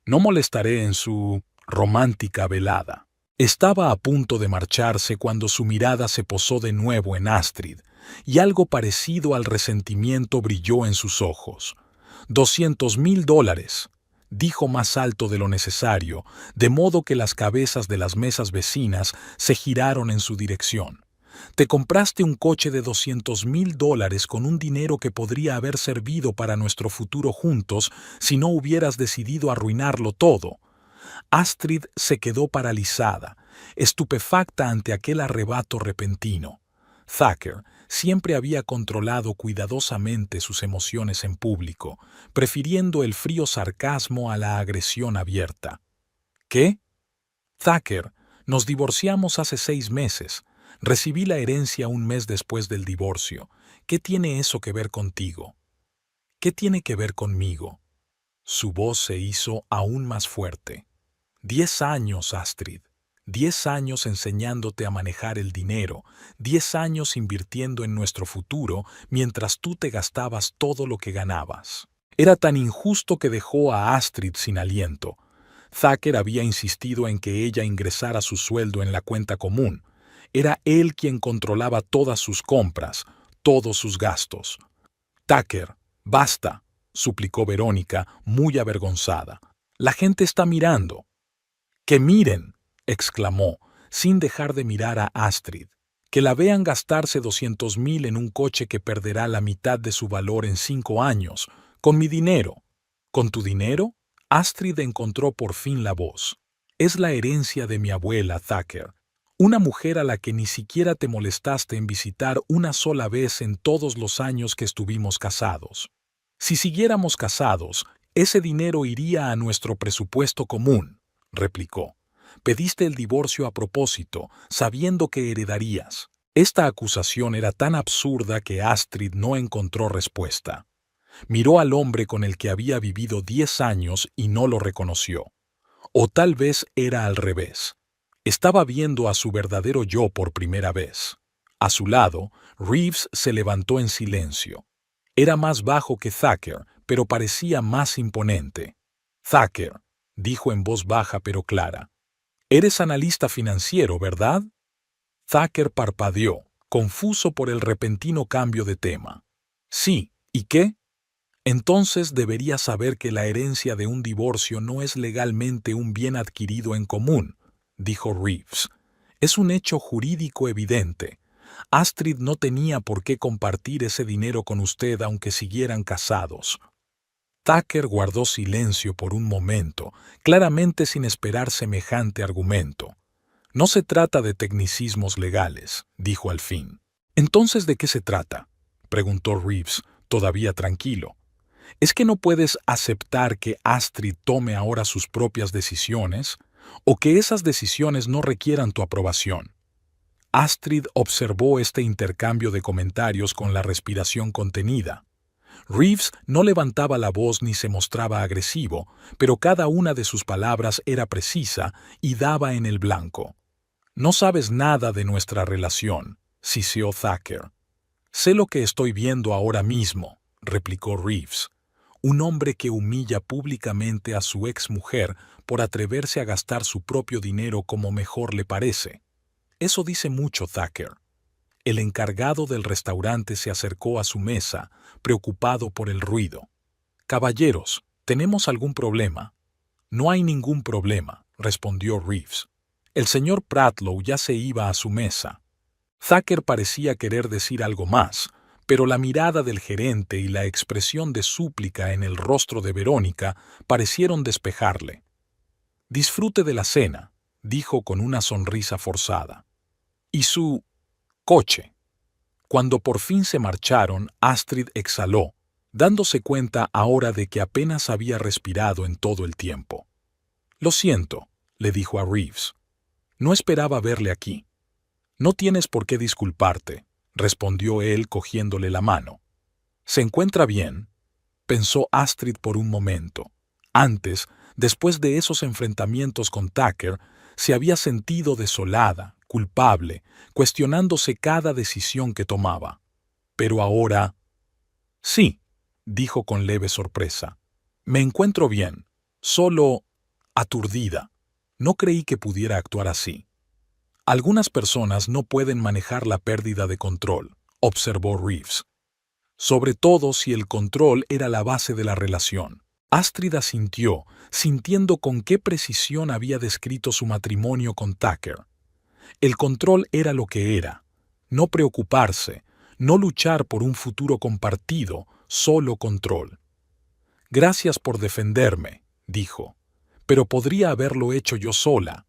No molestaré en su romántica velada. Estaba a punto de marcharse cuando su mirada se posó de nuevo en Astrid, y algo parecido al resentimiento brilló en sus ojos. $200,000, dijo más alto de lo necesario, de modo que las cabezas de las mesas vecinas se giraron en su dirección. Te compraste un coche de $200,000 con un dinero que podría haber servido para nuestro futuro juntos si no hubieras decidido arruinarlo todo. Astrid se quedó paralizada, estupefacta ante aquel arrebato repentino. Thacker siempre había controlado cuidadosamente sus emociones en público, prefiriendo el frío sarcasmo a la agresión abierta. ¿Qué? Thacker, nos divorciamos hace 6 meses. Recibí la herencia un mes después del divorcio. ¿Qué tiene eso que ver contigo? ¿Qué tiene que ver conmigo? Su voz se hizo aún más fuerte. 10 años, Astrid. 10 años enseñándote a manejar el dinero, 10 años invirtiendo en nuestro futuro mientras tú te gastabas todo lo que ganabas. Era tan injusto que dejó a Astrid sin aliento. Thacker había insistido en que ella ingresara su sueldo en la cuenta común. Era él quien controlaba todas sus compras, todos sus gastos. Thacker, basta, suplicó Verónica, muy avergonzada. La gente está mirando. ¡Que miren!, exclamó, sin dejar de mirar a Astrid. Que la vean gastarse 200,000 en un coche que perderá la mitad de su valor en 5 años, con mi dinero. ¿Con tu dinero? Astrid encontró por fin la voz. Es la herencia de mi abuela, Thacker. Una mujer a la que ni siquiera te molestaste en visitar una sola vez en todos los años que estuvimos casados. Si siguiéramos casados, ese dinero iría a nuestro presupuesto común, replicó. Pediste el divorcio a propósito, sabiendo que heredarías. Esta acusación era tan absurda que Astrid no encontró respuesta. Miró al hombre con el que había vivido 10 años y no lo reconoció. O tal vez era al revés. Estaba viendo a su verdadero yo por primera vez. A su lado, Reeves se levantó en silencio. Era más bajo que Thacker, pero parecía más imponente. Thacker, dijo en voz baja pero clara. Eres analista financiero, ¿verdad? Thacker parpadeó, confuso por el repentino cambio de tema. Sí, ¿y qué? Entonces deberías saber que la herencia de un divorcio no es legalmente un bien adquirido en común, dijo Reeves. Es un hecho jurídico evidente. Astrid no tenía por qué compartir ese dinero con usted aunque siguieran casados. Thacker guardó silencio por un momento, claramente sin esperar semejante argumento. No se trata de tecnicismos legales, dijo al fin. ¿Entonces de qué se trata?, preguntó Reeves, todavía tranquilo. ¿Es que no puedes aceptar que Astrid tome ahora sus propias decisiones, o que esas decisiones no requieran tu aprobación? Astrid observó este intercambio de comentarios con la respiración contenida. Reeves no levantaba la voz ni se mostraba agresivo, pero cada una de sus palabras era precisa y daba en el blanco. No sabes nada de nuestra relación, siseó Thacker. Sé lo que estoy viendo ahora mismo, replicó Reeves. Un hombre que humilla públicamente a su exmujer por atreverse a gastar su propio dinero como mejor le parece. Eso dice mucho, Thacker. El encargado del restaurante se acercó a su mesa, preocupado por el ruido. «Caballeros, ¿tenemos algún problema?» «No hay ningún problema», respondió Reeves. El señor Pratlow ya se iba a su mesa. Thacker parecía querer decir algo más, pero la mirada del gerente y la expresión de súplica en el rostro de Verónica parecieron despejarle. «Disfrute de la cena», dijo con una sonrisa forzada. «Y su coche». Cuando por fin se marcharon, Astrid exhaló, dándose cuenta ahora de que apenas había respirado en todo el tiempo. «Lo siento», le dijo a Reeves. «No esperaba verle aquí». «No tienes por qué disculparte», respondió él cogiéndole la mano. «¿Se encuentra bien?», pensó Astrid por un momento. Antes, después de esos enfrentamientos con Thacker, se había sentido desolada, culpable, cuestionándose cada decisión que tomaba. Pero ahora... Sí, dijo con leve sorpresa. Me encuentro bien, solo aturdida. No creí que pudiera actuar así. Algunas personas no pueden manejar la pérdida de control, observó Reeves. Sobre todo si el control era la base de la relación. Astrid asintió, sintiendo con qué precisión había descrito su matrimonio con Tucker. El control era lo que era. No preocuparse, no luchar por un futuro compartido, solo control. Gracias por defenderme, dijo. Pero podría haberlo hecho yo sola.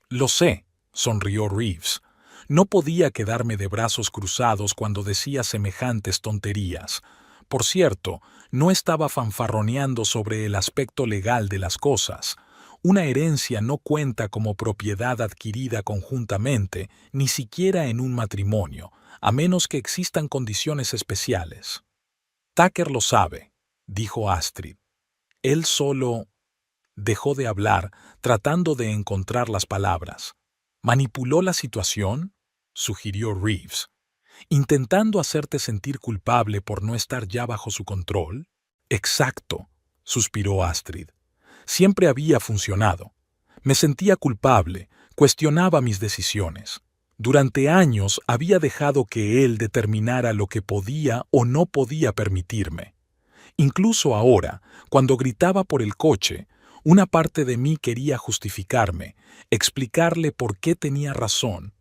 Lo sé, sonrió Reeves. No podía quedarme de brazos cruzados cuando decía semejantes tonterías. Por cierto, no estaba fanfarroneando sobre el aspecto legal de las cosas. Una herencia no cuenta como propiedad adquirida conjuntamente, ni siquiera en un matrimonio, a menos que existan condiciones especiales. Tucker lo sabe, dijo Astrid. Él solo... Dejó de hablar, tratando de encontrar las palabras. ¿Manipuló la situación?, sugirió Reeves. ¿Intentando hacerte sentir culpable por no estar ya bajo su control? Exacto, suspiró Astrid. Siempre había funcionado. Me sentía culpable, cuestionaba mis decisiones. Durante años había dejado que él determinara lo que podía o no podía permitirme. Incluso ahora, cuando gritaba por el coche, una parte de mí quería justificarme, explicarle por qué tenía razón.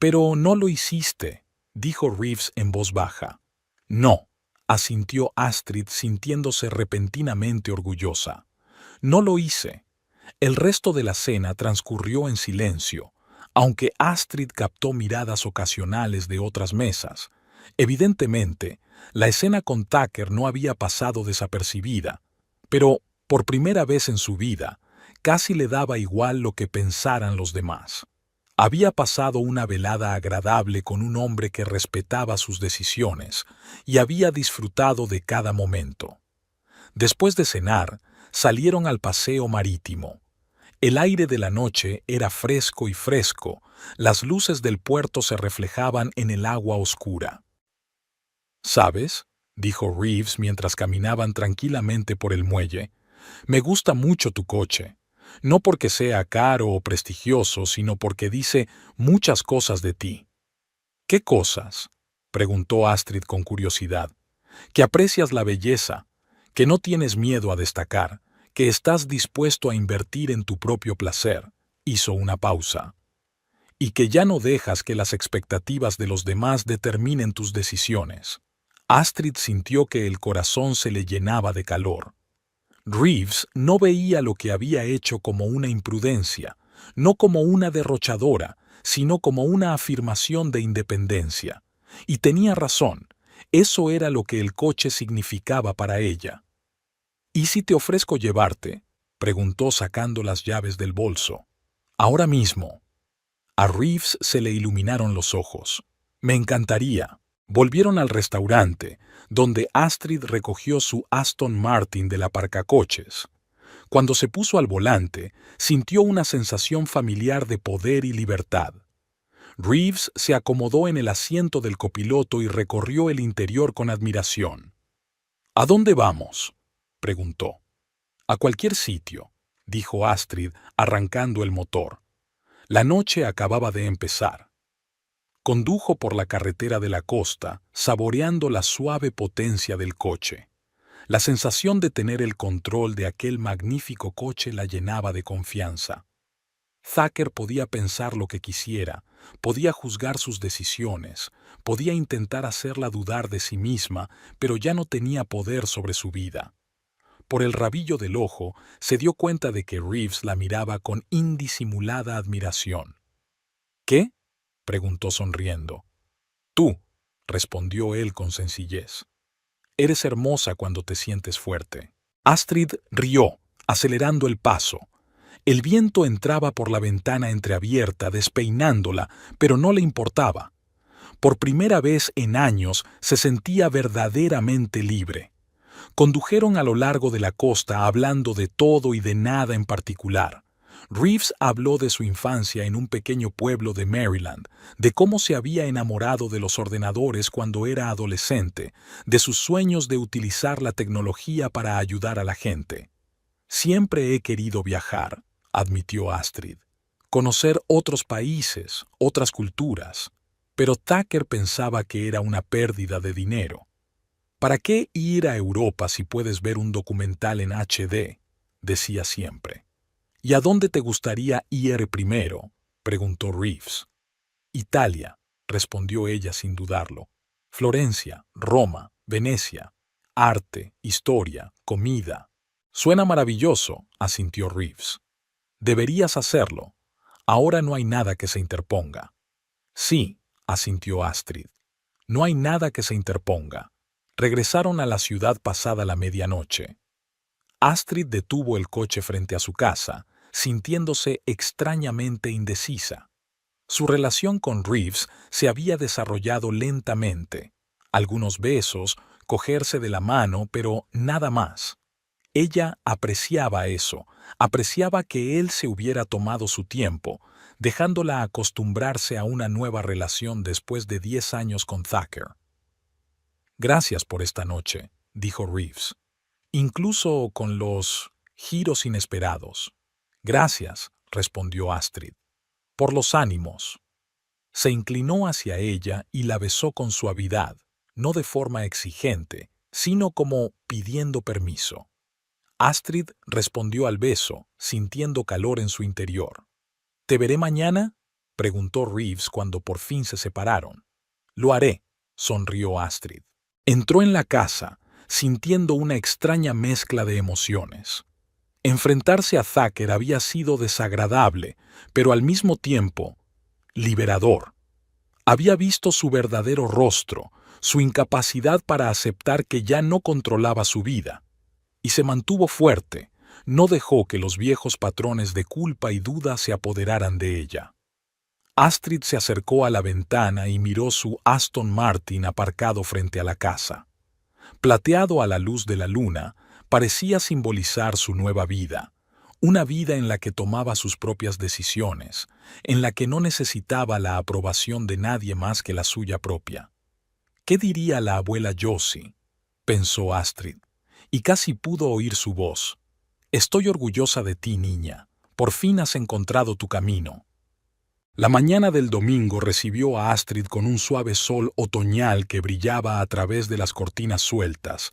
Pero no lo hiciste, dijo Reeves en voz baja. No, asintió Astrid sintiéndose repentinamente orgullosa. No lo hice. El resto de la cena transcurrió en silencio, aunque Astrid captó miradas ocasionales de otras mesas. Evidentemente, la escena con Tucker no había pasado desapercibida, pero, por primera vez en su vida, casi le daba igual lo que pensaran los demás. Había pasado una velada agradable con un hombre que respetaba sus decisiones y había disfrutado de cada momento. Después de cenar, salieron al paseo marítimo. El aire de la noche era fresco y fresco, las luces del puerto se reflejaban en el agua oscura. ¿Sabes?, dijo Reeves mientras caminaban tranquilamente por el muelle, me gusta mucho tu coche. No porque sea caro o prestigioso, sino porque dice muchas cosas de ti. ¿Qué cosas?, preguntó Astrid con curiosidad. Que aprecias la belleza, que no tienes miedo a destacar, que estás dispuesto a invertir en tu propio placer, hizo una pausa. Y que ya no dejas que las expectativas de los demás determinen tus decisiones. Astrid sintió que el corazón se le llenaba de calor. Reeves no veía lo que había hecho como una imprudencia, no como una derrochadora, sino como una afirmación de independencia. Y tenía razón, eso era lo que el coche significaba para ella. ¿Y si te ofrezco llevarte?, preguntó sacando las llaves del bolso. Ahora mismo. A Reeves se le iluminaron los ojos. Me encantaría. Volvieron al restaurante, donde Astrid recogió su Aston Martin del aparcacoches. Cuando se puso al volante, sintió una sensación familiar de poder y libertad. Reeves se acomodó en el asiento del copiloto y recorrió el interior con admiración. ¿A dónde vamos?, preguntó. A cualquier sitio, dijo Astrid, arrancando el motor. La noche acababa de empezar. Condujo por la carretera de la costa, saboreando la suave potencia del coche. La sensación de tener el control de aquel magnífico coche la llenaba de confianza. Tucker podía pensar lo que quisiera, podía juzgar sus decisiones, podía intentar hacerla dudar de sí misma, pero ya no tenía poder sobre su vida. Por el rabillo del ojo, se dio cuenta de que Reeves la miraba con indisimulada admiración. ¿Qué?, preguntó sonriendo. Tú, respondió él con sencillez. Eres hermosa cuando te sientes fuerte. Astrid rió, acelerando el paso. El viento entraba por la ventana entreabierta, despeinándola, pero no le importaba. Por primera vez en años se sentía verdaderamente libre. Condujeron a lo largo de la costa hablando de todo y de nada en particular. Reeves habló de su infancia en un pequeño pueblo de Maryland, de cómo se había enamorado de los ordenadores cuando era adolescente, de sus sueños de utilizar la tecnología para ayudar a la gente. Siempre he querido viajar, admitió Astrid, conocer otros países, otras culturas, pero Tucker pensaba que era una pérdida de dinero. ¿Para qué ir a Europa si puedes ver un documental en HD?, decía siempre. ¿Y a dónde te gustaría ir primero?, preguntó Reeves. Italia, respondió ella sin dudarlo. Florencia, Roma, Venecia. Arte, historia, comida. Suena maravilloso, asintió Reeves. Deberías hacerlo. Ahora no hay nada que se interponga. Sí, asintió Astrid. No hay nada que se interponga. Regresaron a la ciudad pasada la medianoche. Astrid detuvo el coche frente a su casa, sintiéndose extrañamente indecisa. Su relación con Reeves se había desarrollado lentamente. Algunos besos, cogerse de la mano, pero nada más. Ella apreciaba eso, apreciaba que él se hubiera tomado su tiempo, dejándola acostumbrarse a una nueva relación después de 10 años con Tucker. Gracias por esta noche, dijo Reeves. Incluso con los giros inesperados. Gracias, respondió Astrid. Por los ánimos. Se inclinó hacia ella y la besó con suavidad, no de forma exigente, sino como pidiendo permiso. Astrid respondió al beso, sintiendo calor en su interior. ¿Te veré mañana?, preguntó Reeves cuando por fin se separaron. Lo haré, sonrió Astrid. Entró en la casa, sintiendo una extraña mezcla de emociones. Enfrentarse a Tucker había sido desagradable, pero al mismo tiempo liberador. Había visto su verdadero rostro, su incapacidad para aceptar que ya no controlaba su vida. Y se mantuvo fuerte, no dejó que los viejos patrones de culpa y duda se apoderaran de ella. Astrid se acercó a la ventana y miró su Aston Martin aparcado frente a la casa. Plateado a la luz de la luna, parecía simbolizar su nueva vida, una vida en la que tomaba sus propias decisiones, en la que no necesitaba la aprobación de nadie más que la suya propia. ¿Qué diría la abuela Josie?, pensó Astrid, y casi pudo oír su voz. Estoy orgullosa de ti, niña. Por fin has encontrado tu camino. La mañana del domingo recibió a Astrid con un suave sol otoñal que brillaba a través de las cortinas sueltas.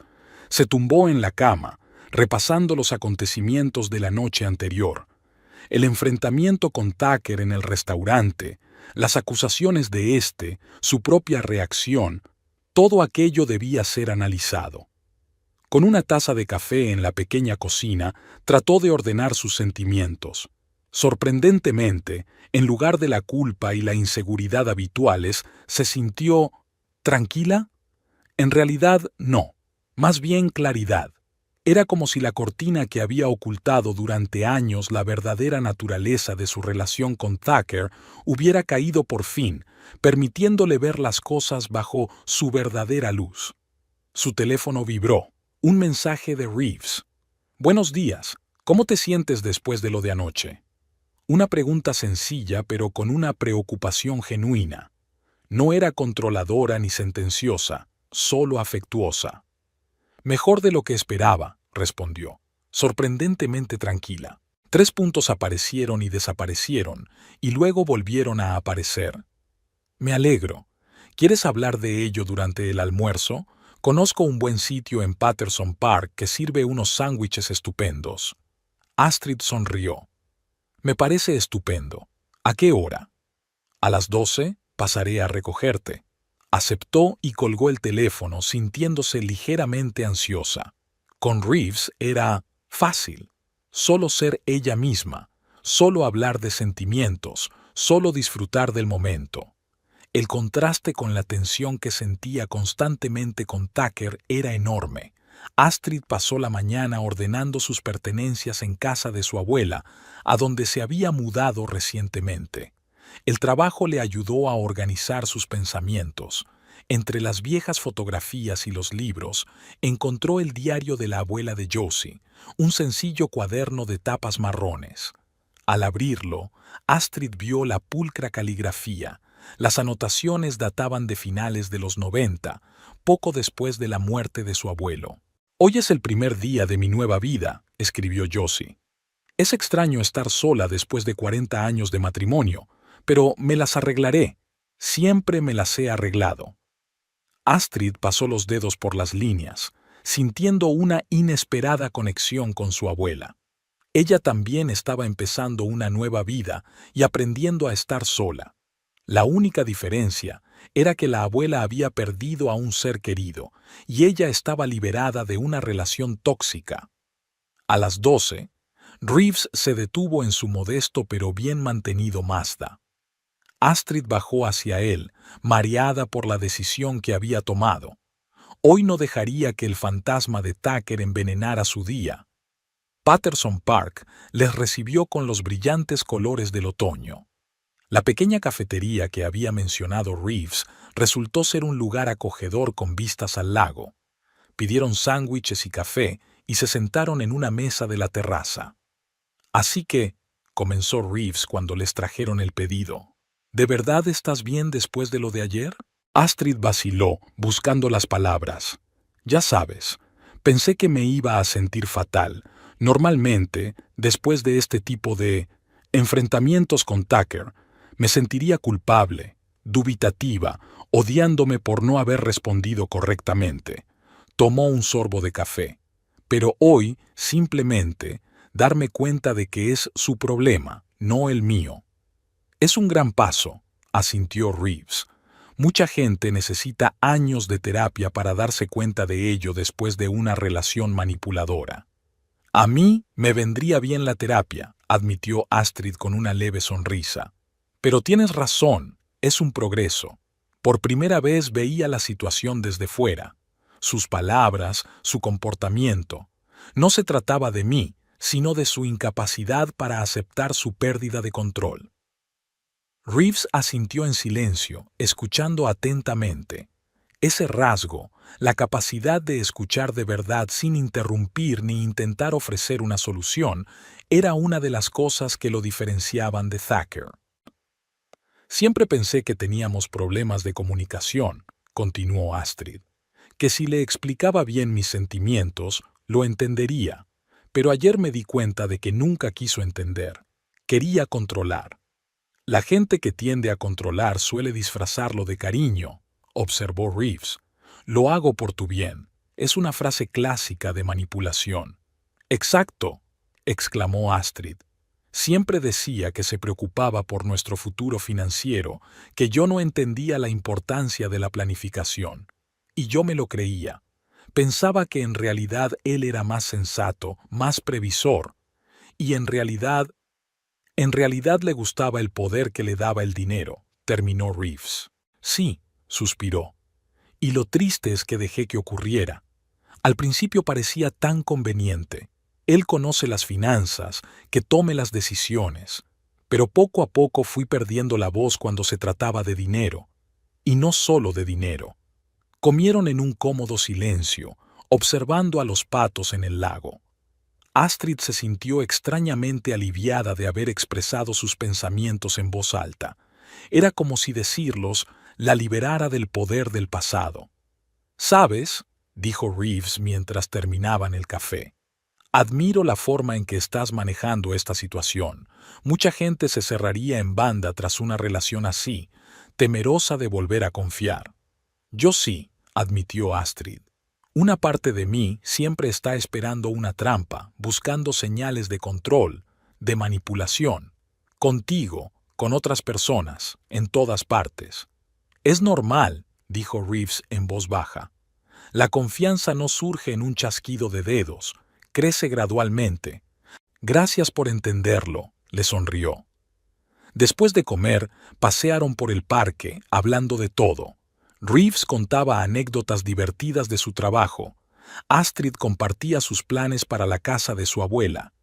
Se tumbó en la cama, repasando los acontecimientos de la noche anterior. El enfrentamiento con Tucker en el restaurante, las acusaciones de éste, su propia reacción, todo aquello debía ser analizado. Con una taza de café en la pequeña cocina, trató de ordenar sus sentimientos. Sorprendentemente, en lugar de la culpa y la inseguridad habituales, se sintió ¿tranquila? En realidad, no. Más bien claridad. Era como si la cortina que había ocultado durante años la verdadera naturaleza de su relación con Tucker hubiera caído por fin, permitiéndole ver las cosas bajo su verdadera luz. Su teléfono vibró. Un mensaje de Reeves. Buenos días. ¿Cómo te sientes después de lo de anoche? Una pregunta sencilla, pero con una preocupación genuina. No era controladora ni sentenciosa, solo afectuosa. Mejor de lo que esperaba, respondió, sorprendentemente tranquila. 3 puntos aparecieron y desaparecieron, y luego volvieron a aparecer. Me alegro. ¿Quieres hablar de ello durante el almuerzo? Conozco un buen sitio en Patterson Park que sirve unos sándwiches estupendos. Astrid sonrió. Me parece estupendo. ¿A qué hora? A las 12 pasaré a recogerte. Aceptó y colgó el teléfono sintiéndose ligeramente ansiosa. Con Reeves era fácil. Solo ser ella misma, solo hablar de sentimientos, solo disfrutar del momento. El contraste con la tensión que sentía constantemente con Tucker era enorme. Astrid pasó la mañana ordenando sus pertenencias en casa de su abuela, a donde se había mudado recientemente. El trabajo le ayudó a organizar sus pensamientos. Entre las viejas fotografías y los libros, encontró el diario de la abuela de Josie, un sencillo cuaderno de tapas marrones. Al abrirlo, Astrid vio la pulcra caligrafía. Las anotaciones databan de finales de los 90, poco después de la muerte de su abuelo. «Hoy es el primer día de mi nueva vida», escribió Josie. «Es extraño estar sola después de 40 años de matrimonio, pero me las arreglaré. Siempre me las he arreglado». Astrid pasó los dedos por las líneas, sintiendo una inesperada conexión con su abuela. Ella también estaba empezando una nueva vida y aprendiendo a estar sola. La única diferencia era que la abuela había perdido a un ser querido y ella estaba liberada de una relación tóxica. A las 12, Reeves se detuvo en su modesto pero bien mantenido Mazda. Astrid bajó hacia él, mareada por la decisión que había tomado. Hoy no dejaría que el fantasma de Tucker envenenara su día. Patterson Park les recibió con los brillantes colores del otoño. La pequeña cafetería que había mencionado Reeves resultó ser un lugar acogedor con vistas al lago. Pidieron sándwiches y café y se sentaron en una mesa de la terraza. «Así que», comenzó Reeves cuando les trajeron el pedido, «¿de verdad estás bien después de lo de ayer?» Astrid vaciló, buscando las palabras. «Ya sabes, pensé que me iba a sentir fatal. Normalmente, después de este tipo de enfrentamientos con Tucker, me sentiría culpable, dubitativa, odiándome por no haber respondido correctamente». Tomó un sorbo de café. «Pero hoy, simplemente, darme cuenta de que es su problema, no el mío». «Es un gran paso», asintió Reeves. «Mucha gente necesita años de terapia para darse cuenta de ello después de una relación manipuladora». «A mí me vendría bien la terapia», admitió Astrid con una leve sonrisa. «Pero tienes razón, es un progreso. Por primera vez veía la situación desde fuera. Sus palabras, su comportamiento. No se trataba de mí, sino de su incapacidad para aceptar su pérdida de control». Reeves asintió en silencio, escuchando atentamente. Ese rasgo, la capacidad de escuchar de verdad sin interrumpir ni intentar ofrecer una solución, era una de las cosas que lo diferenciaban de Tucker. «Siempre pensé que teníamos problemas de comunicación», continuó Astrid, «que si le explicaba bien mis sentimientos, lo entendería, pero ayer me di cuenta de que nunca quiso entender. Quería controlar. La gente que tiende a controlar suele disfrazarlo de cariño», observó Reeves. «Lo hago por tu bien». Es una frase clásica de manipulación. «Exacto», exclamó Astrid. «Siempre decía que se preocupaba por nuestro futuro financiero, que yo no entendía la importancia de la planificación. Y yo me lo creía. Pensaba que en realidad él era más sensato, más previsor. Y en realidad le gustaba el poder que le daba el dinero», terminó Reeves. «Sí», suspiró. «Y lo triste es que dejé que ocurriera. Al principio parecía tan conveniente. Él conoce las finanzas, que tome las decisiones. Pero poco a poco fui perdiendo la voz cuando se trataba de dinero. Y no solo de dinero». Comieron en un cómodo silencio, observando a los patos en el lago. Astrid se sintió extrañamente aliviada de haber expresado sus pensamientos en voz alta. Era como si decirlos la liberara del poder del pasado. «¿Sabes?», dijo Reeves mientras terminaban el café. «Admiro la forma en que estás manejando esta situación. Mucha gente se cerraría en banda tras una relación así, temerosa de volver a confiar». «Yo sí», admitió Astrid. «Una parte de mí siempre está esperando una trampa, buscando señales de control, de manipulación. Contigo, con otras personas, en todas partes». «Es normal», dijo Reeves en voz baja. «La confianza no surge en un chasquido de dedos, crece gradualmente». «Gracias por entenderlo», le sonrió. Después de comer, pasearon por el parque, hablando de todo. Reeves contaba anécdotas divertidas de su trabajo. Astrid compartía sus planes para la casa de su abuela.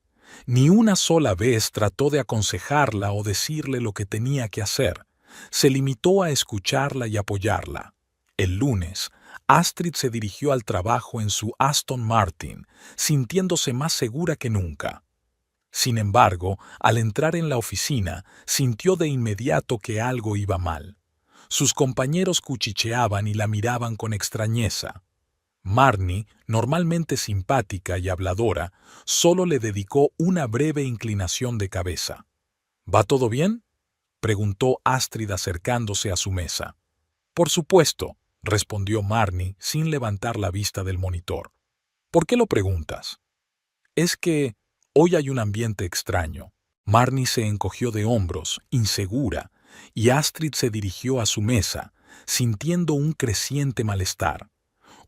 Ni una sola vez trató de aconsejarla o decirle lo que tenía que hacer. Se limitó a escucharla y apoyarla. El lunes, Astrid se dirigió al trabajo en su Aston Martin, sintiéndose más segura que nunca. Sin embargo, al entrar en la oficina, sintió de inmediato que algo iba mal. Sus compañeros cuchicheaban y la miraban con extrañeza. Marnie, normalmente simpática y habladora, solo le dedicó una breve inclinación de cabeza. ¿Va todo bien?, preguntó Astrid acercándose a su mesa. Por supuesto, respondió Marnie sin levantar la vista del monitor. ¿Por qué lo preguntas? Es que hoy hay un ambiente extraño. Marnie se encogió de hombros, insegura, y Astrid se dirigió a su mesa, sintiendo un creciente malestar.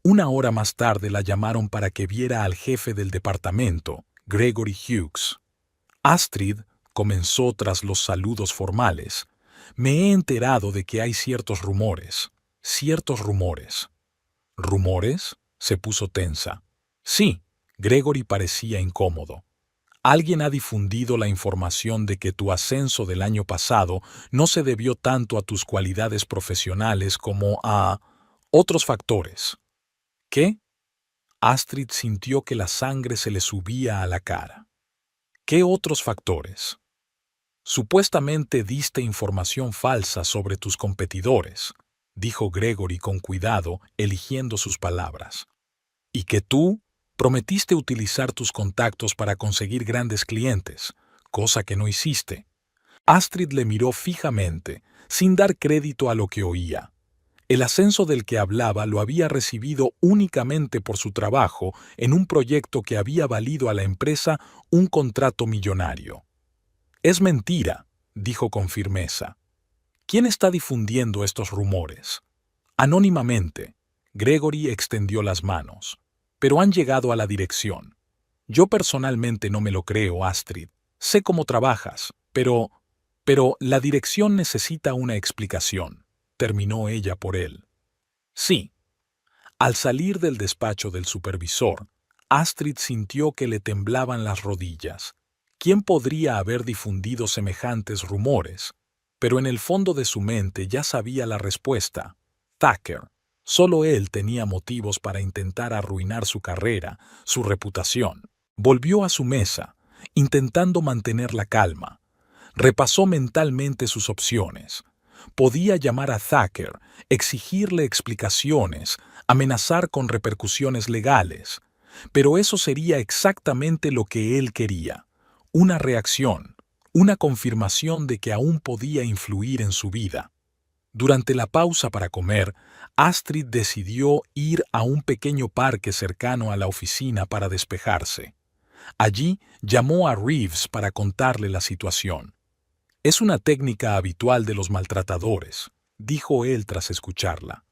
Una hora más tarde la llamaron para que viera al jefe del departamento, Gregory Hughes. Astrid comenzó tras los saludos formales. Me he enterado de que hay ciertos rumores. Ciertos rumores. ¿Rumores?, se puso tensa. Sí, Gregory parecía incómodo. Alguien ha difundido la información de que tu ascenso del año pasado no se debió tanto a tus cualidades profesionales como a otros factores. ¿Qué? Astrid sintió que la sangre se le subía a la cara. ¿Qué otros factores? Supuestamente diste información falsa sobre tus competidores, dijo Gregory con cuidado, eligiendo sus palabras. Y que tú prometiste utilizar tus contactos para conseguir grandes clientes, cosa que no hiciste. Astrid le miró fijamente, sin dar crédito a lo que oía. El ascenso del que hablaba lo había recibido únicamente por su trabajo en un proyecto que había valido a la empresa un contrato millonario. Es mentira, dijo con firmeza. ¿Quién está difundiendo estos rumores? Anónimamente, Gregory extendió las manos. Pero han llegado a la dirección. Yo personalmente no me lo creo, Astrid. Sé cómo trabajas, pero la dirección necesita una explicación, terminó ella por él. Sí. Al salir del despacho del supervisor, Astrid sintió que le temblaban las rodillas. ¿Quién podría haber difundido semejantes rumores? Pero en el fondo de su mente ya sabía la respuesta. Thacker. Solo él tenía motivos para intentar arruinar su carrera, su reputación. Volvió a su mesa, intentando mantener la calma. Repasó mentalmente sus opciones. Podía llamar a Thacker, exigirle explicaciones, amenazar con repercusiones legales. Pero eso sería exactamente lo que él quería. Una reacción, una confirmación de que aún podía influir en su vida. Durante la pausa para comer, Astrid decidió ir a un pequeño parque cercano a la oficina para despejarse. Allí llamó a Reeves para contarle la situación. Es una técnica habitual de los maltratadores, dijo él tras escucharla.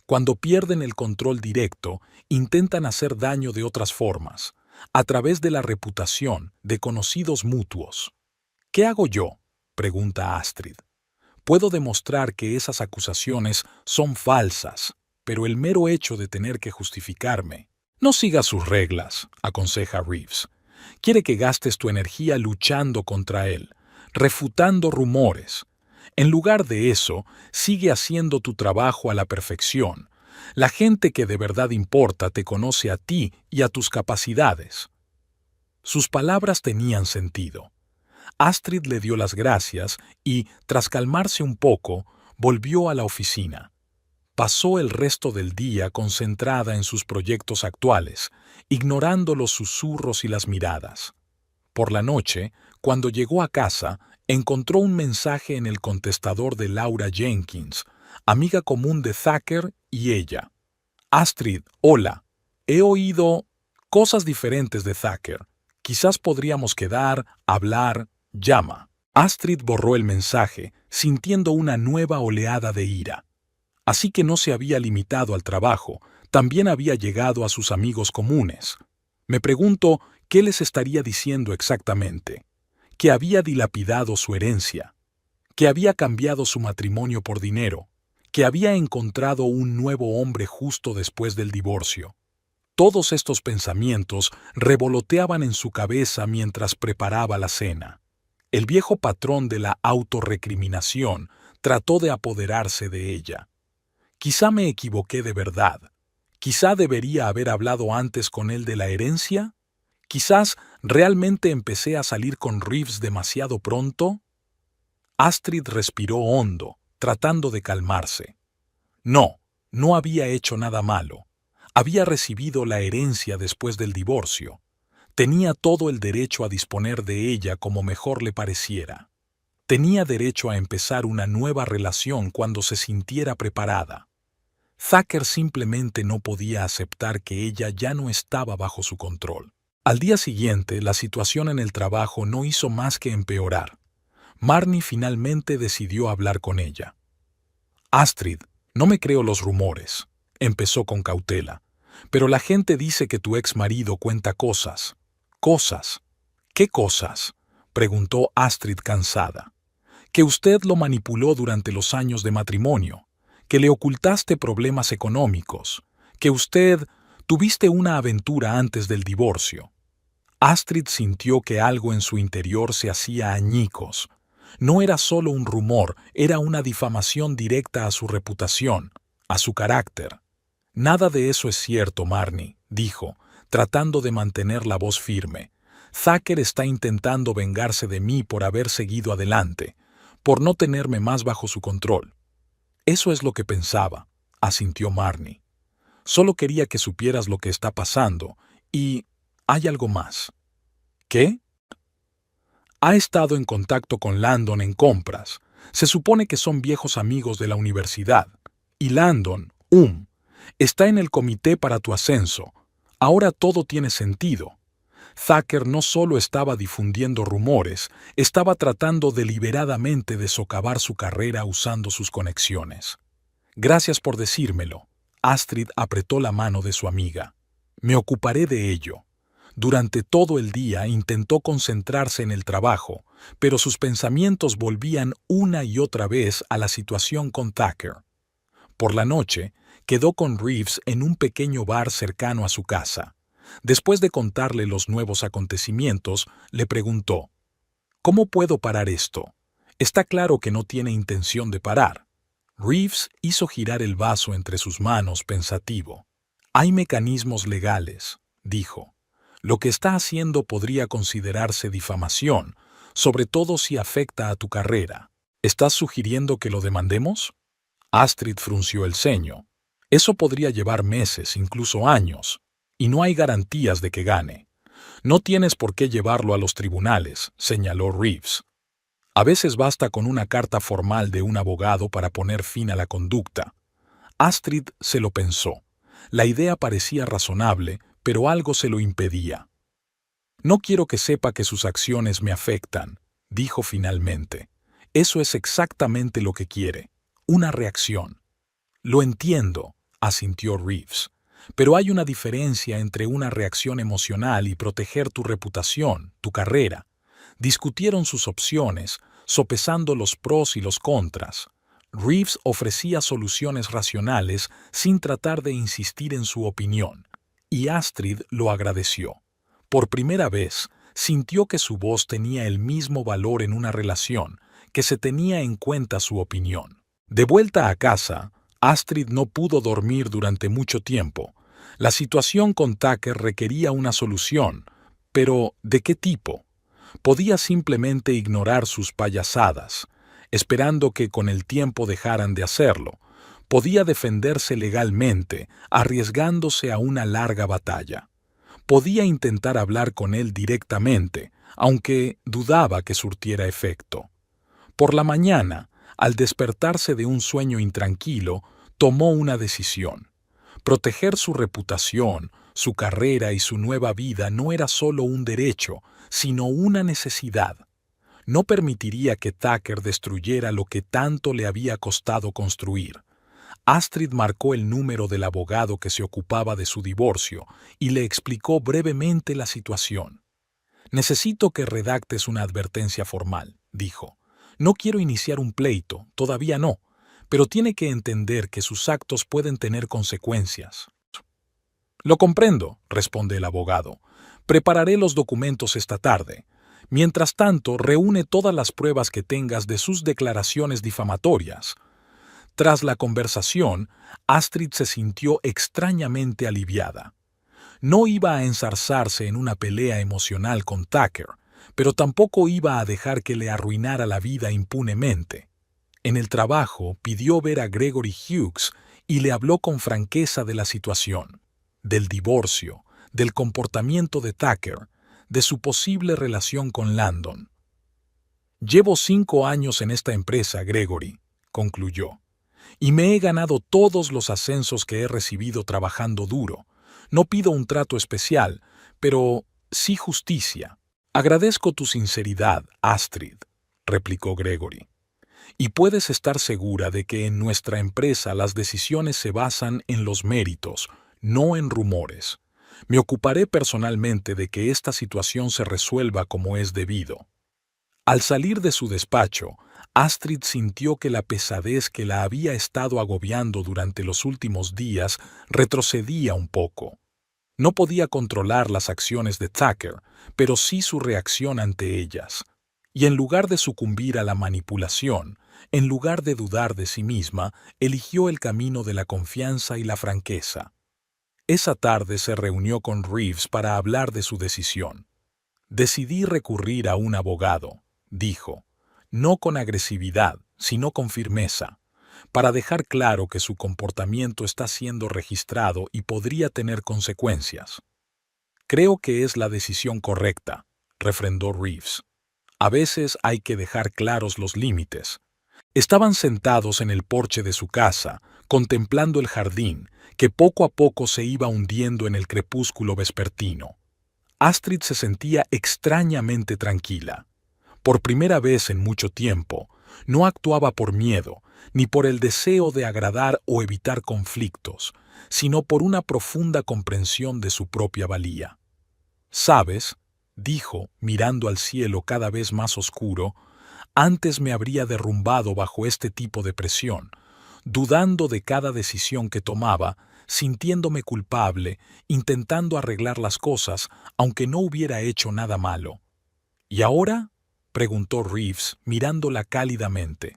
Cuando pierden el control directo, intentan hacer daño de otras formas, a través de la reputación de conocidos mutuos. ¿Qué hago yo?, pregunta Astrid. Puedo demostrar que esas acusaciones son falsas, pero el mero hecho de tener que justificarme. No sigas sus reglas, aconseja Reeves. Quiere que gastes tu energía luchando contra él, refutando rumores. En lugar de eso, sigue haciendo tu trabajo a la perfección. La gente que de verdad importa te conoce a ti y a tus capacidades. Sus palabras tenían sentido. Astrid le dio las gracias y, tras calmarse un poco, volvió a la oficina. Pasó el resto del día concentrada en sus proyectos actuales, ignorando los susurros y las miradas. Por la noche, cuando llegó a casa, encontró un mensaje en el contestador de Laura Jenkins, amiga común de Thacker y ella. Astrid, hola. He oído cosas diferentes de Thacker. Quizás podríamos quedar, hablar. Llama. Astrid borró el mensaje, sintiendo una nueva oleada de ira. Así que no se había limitado al trabajo, también había llegado a sus amigos comunes. Me pregunto qué les estaría diciendo exactamente. Que había dilapidado su herencia. Que había cambiado su matrimonio por dinero. Que había encontrado un nuevo hombre justo después del divorcio. Todos estos pensamientos revoloteaban en su cabeza mientras preparaba la cena. El viejo patrón de la autorrecriminación trató de apoderarse de ella. Quizá me equivoqué de verdad. Quizá debería haber hablado antes con él de la herencia. Quizás ¿Realmente empecé a salir con Reeves demasiado pronto? Astrid respiró hondo, tratando de calmarse. No, no había hecho nada malo. Había recibido la herencia después del divorcio. Tenía todo el derecho a disponer de ella como mejor le pareciera. Tenía derecho a empezar una nueva relación cuando se sintiera preparada. Thacker simplemente no podía aceptar que ella ya no estaba bajo su control. Al día siguiente, la situación en el trabajo no hizo más que empeorar. Marnie finalmente decidió hablar con ella. Astrid, no me creo los rumores, empezó con cautela, pero la gente dice que tu ex marido cuenta cosas. ¿Cosas? ¿Qué cosas?, preguntó Astrid cansada. Que usted lo manipuló durante los años de matrimonio, que le ocultaste problemas económicos, que usted tuviste una aventura antes del divorcio. Astrid sintió que algo en su interior se hacía añicos. No era solo un rumor, era una difamación directa a su reputación, a su carácter. Nada de eso es cierto, Marnie, dijo, tratando de mantener la voz firme. Thacker está intentando vengarse de mí por haber seguido adelante, por no tenerme más bajo su control. Eso es lo que pensaba, asintió Marnie. Solo quería que supieras lo que está pasando, y hay algo más. ¿Qué? Ha estado en contacto con Landon en compras. Se supone que son viejos amigos de la universidad. Y Landon, está en el comité para tu ascenso. Ahora todo tiene sentido. Thacker no solo estaba difundiendo rumores, estaba tratando deliberadamente de socavar su carrera usando sus conexiones. Gracias por decírmelo. Astrid apretó la mano de su amiga. Me ocuparé de ello. Durante todo el día intentó concentrarse en el trabajo, pero sus pensamientos volvían una y otra vez a la situación con Thacker. Por la noche, quedó con Reeves en un pequeño bar cercano a su casa. Después de contarle los nuevos acontecimientos, le preguntó: ¿Cómo puedo parar esto? Está claro que no tiene intención de parar. Reeves hizo girar el vaso entre sus manos pensativo. Hay mecanismos legales, dijo. Lo que está haciendo podría considerarse difamación, sobre todo si afecta a tu carrera. ¿Estás sugiriendo que lo demandemos? Astrid frunció el ceño. Eso podría llevar meses, incluso años, y no hay garantías de que gane. No tienes por qué llevarlo a los tribunales, señaló Reeves. A veces basta con una carta formal de un abogado para poner fin a la conducta. Astrid se lo pensó. La idea parecía razonable, pero algo se lo impedía. No quiero que sepa que sus acciones me afectan, dijo finalmente. Eso es exactamente lo que quiere, una reacción. Lo entiendo, asintió Reeves, pero hay una diferencia entre una reacción emocional y proteger tu reputación, tu carrera. Discutieron sus opciones, sopesando los pros y los contras. Reeves ofrecía soluciones racionales sin tratar de insistir en su opinión, y Astrid lo agradeció. Por primera vez, sintió que su voz tenía el mismo valor en una relación, que se tenía en cuenta su opinión. De vuelta a casa, Astrid no pudo dormir durante mucho tiempo. La situación con Thacker requería una solución, pero ¿de qué tipo? Podía simplemente ignorar sus payasadas, esperando que con el tiempo dejaran de hacerlo. Podía defenderse legalmente, arriesgándose a una larga batalla. Podía intentar hablar con él directamente, aunque dudaba que surtiera efecto. Por la mañana, al despertarse de un sueño intranquilo, tomó una decisión. Proteger su reputación, su carrera y su nueva vida no era solo un derecho, sino una necesidad. No permitiría que Thacker destruyera lo que tanto le había costado construir. Astrid marcó el número del abogado que se ocupaba de su divorcio y le explicó brevemente la situación. «Necesito que redactes una advertencia formal», dijo. «No quiero iniciar un pleito, todavía no, pero tiene que entender que sus actos pueden tener consecuencias». «Lo comprendo», responde el abogado. «Prepararé los documentos esta tarde. Mientras tanto, reúne todas las pruebas que tengas de sus declaraciones difamatorias». Tras la conversación, Astrid se sintió extrañamente aliviada. No iba a enzarzarse en una pelea emocional con Tucker, pero tampoco iba a dejar que le arruinara la vida impunemente. En el trabajo pidió ver a Gregory Hughes y le habló con franqueza de la situación, del divorcio, del comportamiento de Tucker, de su posible relación con Landon. «Llevo 5 años en esta empresa, Gregory», concluyó, «y me he ganado todos los ascensos que he recibido trabajando duro. No pido un trato especial, pero sí justicia». «Agradezco tu sinceridad, Astrid», replicó Gregory. «Y puedes estar segura de que en nuestra empresa las decisiones se basan en los méritos, no en rumores. Me ocuparé personalmente de que esta situación se resuelva como es debido». Al salir de su despacho, Astrid sintió que la pesadez que la había estado agobiando durante los últimos días retrocedía un poco. No podía controlar las acciones de Tucker, pero sí su reacción ante ellas. Y en lugar de sucumbir a la manipulación, en lugar de dudar de sí misma, eligió el camino de la confianza y la franqueza. Esa tarde se reunió con Reeves para hablar de su decisión. «Decidí recurrir a un abogado», dijo, «no con agresividad, sino con firmeza, para dejar claro que su comportamiento está siendo registrado y podría tener consecuencias». «Creo que es la decisión correcta», refrendó Reeves. «A veces hay que dejar claros los límites». Estaban sentados en el porche de su casa, contemplando el jardín, que poco a poco se iba hundiendo en el crepúsculo vespertino. Astrid se sentía extrañamente tranquila. Por primera vez en mucho tiempo, no actuaba por miedo, ni por el deseo de agradar o evitar conflictos, sino por una profunda comprensión de su propia valía. «¿Sabes?», dijo, mirando al cielo cada vez más oscuro, «antes me habría derrumbado bajo este tipo de presión, dudando de cada decisión que tomaba, sintiéndome culpable, intentando arreglar las cosas, aunque no hubiera hecho nada malo. ¿Y ahora?», preguntó Reeves, mirándola cálidamente.